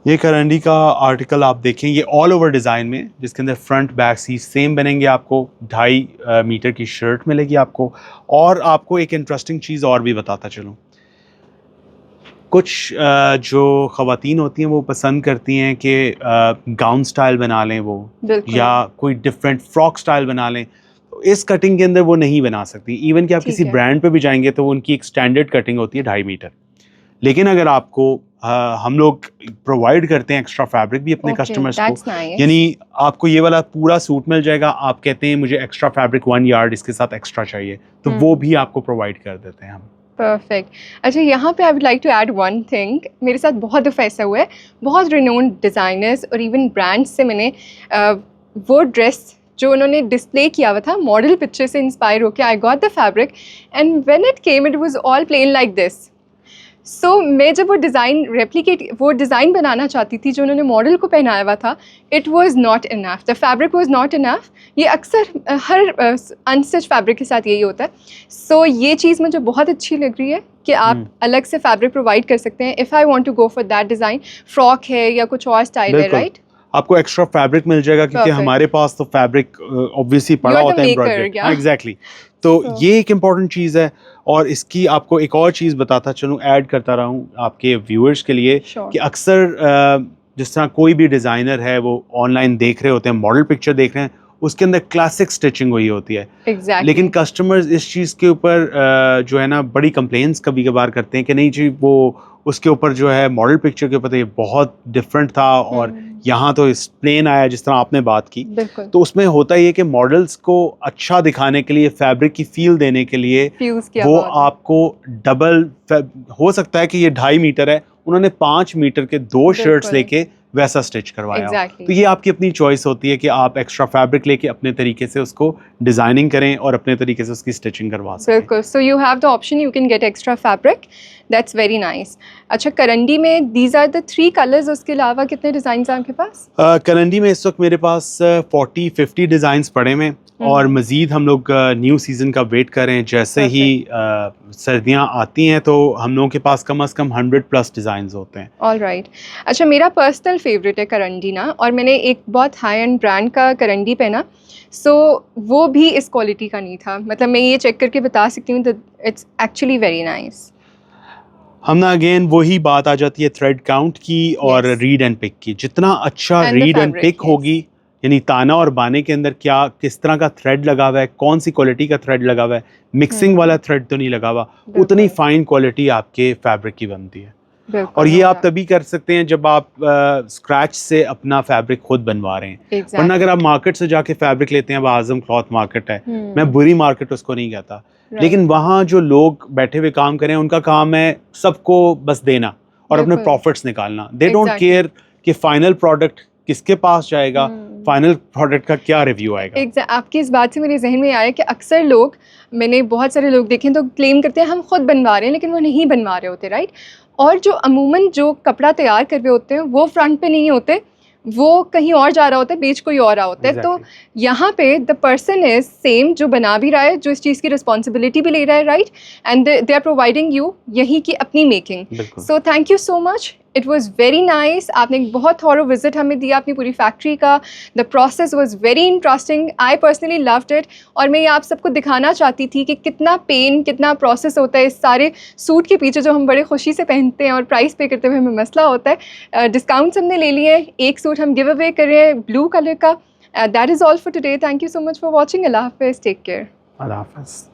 ये करंडी का आर्टिकल आप देखें, ये ऑल ओवर डिज़ाइन में, जिसके अंदर फ्रंट बैक सी सेम बनेंगे। आपको 2.5 मीटर की शर्ट मिलेगी आपको। और आपको एक इंटरेस्टिंग चीज़ और भी बताता चलूँ, कुछ जो ख़वातीन होती हैं वो पसंद करती हैं कि गाउन स्टाइल बना लें वो, या कोई डिफरेंट फ्रॉक स्टाइल बना लें। तो इस कटिंग के अंदर वो नहीं बना सकती। इवन कि आप किसी ब्रांड पे भी जाएंगे तो उनकी एक स्टैंडर्ड कटिंग होती है 2.5 मीटर। लेकिन अगर आपको हम लोग प्रोवाइड करते हैं एक्स्ट्रा फैब्रिक भी अपने कस्टमर्स को, यानी आपको ये वाला पूरा सूट मिल जाएगा, आप कहते हैं मुझे एक्स्ट्रा फैब्रिक 1 यार्ड इसके साथ एक्स्ट्रा चाहिए, तो वो भी आपको प्रोवाइड कर देते हैं हम। परफेक्ट। अच्छा, यहाँ पे I would like to add one thing. मेरे साथ बहुत दफ़ा ऐसा हुआ है, बहुत रिनोन्ड डिज़ाइनर्स और इवन ब्रांड्स से मैंने वो ड्रेस जो उन्होंने डिस्प्ले किया हुआ था, मॉडल पिक्चर से इंस्पायर होकर I got the fabric and when it came it was all plain like this. So मैं जब वो डिज़ाइन बनाना चाहती थी जो उन्होंने मॉडल को पहनाया हुआ था, it was not enough, the fabric was not enough. ये अक्सर हर अनस्टिच फैब्रिक के साथ यही होता है। सो ये चीज़ मुझे बहुत अच्छी लग रही है कि आप अलग से फैब्रिक प्रोवाइड कर सकते हैं। If I want to go for that design, frock है या कुछ और स्टाइल है, राइट? आपको एक्स्ट्रा फैब्रिक मिल जाएगा, क्योंकि हमारे पास तो फैब्रिक ऑब्वियसली पड़ा होता है एम्ब्रॉयडरी। एग्जैक्टली। तो ये एक इम्पॉर्टेंट चीज़ है। और इसकी आपको एक और चीज़ बताता चलूँ, ऐड करता रहा हूँ आपके व्यूअर्स के लिए, कि अक्सर जिस तरह कोई भी डिज़ाइनर है वो ऑनलाइन देख रहे होते हैं, मॉडल पिक्चर देख रहे हैं, उसके अंदर क्लासिक स्टिचिंग हुई होती है। लेकिन कस्टमर्स इस चीज़ के ऊपर जो है ना बड़ी कंप्लेंट्स कभी कभार करते हैं कि नहीं जी, वो उसके ऊपर जो है मॉडल पिक्चर के ऊपर तो ये बहुत डिफरेंट था और यहाँ तो इस प्लेन आया जिस तरह आपने बात की। तो उसमें होता ही है कि मॉडल्स को अच्छा दिखाने के लिए, फैब्रिक की फील देने के लिए वो आपको डबल हो सकता है कि ये 2.5 मीटर है, उन्होंने 5 मीटर के 2 शर्ट्स लेके वैसा स्टिच करवाया। तो ये आपकी अपनी चॉइस होती है कि आप एक्स्ट्रा फैब्रिक लेके अपने तरीके से उसको डिजाइनिंग करें और अपने तरीके से उसकी स्टिचिंग करवा सकें। बिल्कुल। So you have the option, you can get extra fabric, that's very nice. अच्छा, करंडी में दीज आर द 3 कलर्स, उसके अलावा कितने डिज़ाइन हैं आपके पास? करंडी में इस वक्त मेरे पास 40-50 डिज़ाइंस पड़े हैं, और मज़ीद हम लोग न्यू सीज़न का वेट करें। जैसे ही सर्दियाँ आती हैं तो हम लोगों के पास कम से कम 100+ डिज़ाइंस होते हैं। All right. अच्छा, मेरा पर्सनल फेवरेट है करंडी ना, और मैंने एक बहुत हाई एंड ब्रांड का करंडी पहना, सो वो भी इस क्वालिटी का नहीं था। मतलब मैं ये चेक करके बता सकती हूँ that it's actually very nice. हम ना अगेन वही बात आ जाती है थ्रेड काउंट की और रीड एंड पिक की। जितना अच्छा रीड एंड पिक होगी, यानी ताना और बाने के अंदर क्या किस तरह का थ्रेड लगा हुआ है, कौन सी क्वालिटी का थ्रेड लगा हुआ है, मिक्सिंग वाला थ्रेड तो नहीं लगा हुआ, उतनी फाइन क्वालिटी आपके फैब्रिक की बनती है। और ये आप तभी कर सकते हैं जब आप स्क्रैच से अपना फैब्रिक खुद बनवा रहे हैं। वरना अगर आप मार्केट से जाके फैब्रिक लेते हैं, अब आजम क्लॉथ मार्केट है, मैं बुरी मार्केट उसको नहीं कहता, लेकिन वहाँ जो लोग बैठे हुए काम करें उनका काम है सबको बस देना और अपने प्रॉफिट्स निकालना। दे डोंट केयर कि फाइनल प्रोडक्ट किसके पास जाएगा, फाइनल प्रोडक्ट का क्या रिव्यू आएगा। आपकी इस बात से मेरे जहन में आया कि अक्सर लोग, मैंने बहुत सारे लोग देखे तो क्लेम करते हैं हम खुद बनवा रहे हैं, लेकिन वो नहीं बनवा रहे होते, राइट। और जो अमूमन जो कपड़ा तैयार कर रहे होते हैं वो फ्रंट पे नहीं होते, वो कहीं और जा रहा होता है, बेच कोई और रहा होता है। तो यहाँ पे द पर्सन इज सेम, जो बना भी रहा है, जो इस चीज़ की रिस्पॉन्सिबिलिटी भी ले रहा है, right, and they are providing you यही की अपनी making. So thank you so much, it was very nice. आपने एक बहुत थॉरो विजिट हमें दिया अपनी पूरी फैक्ट्री का। The process was very interesting, I personally loved it. और मैं ये आप सबको दिखाना चाहती थी कि कितना पेन, कितना प्रोसेस होता है इस सारे सूट के पीछे, जो हम बड़े खुशी से पहनते हैं और प्राइस पे करते हुए हमें मसला होता है। डिस्काउंट्स हमने ले लिए हैं, एक सूट हम गिव अवे कर रहे हैं ब्लू कलर का। That is all for today. Thank you so much for watching. अल्लाह हाफिज़, टेक केयर। अल्लाह हाफिज़।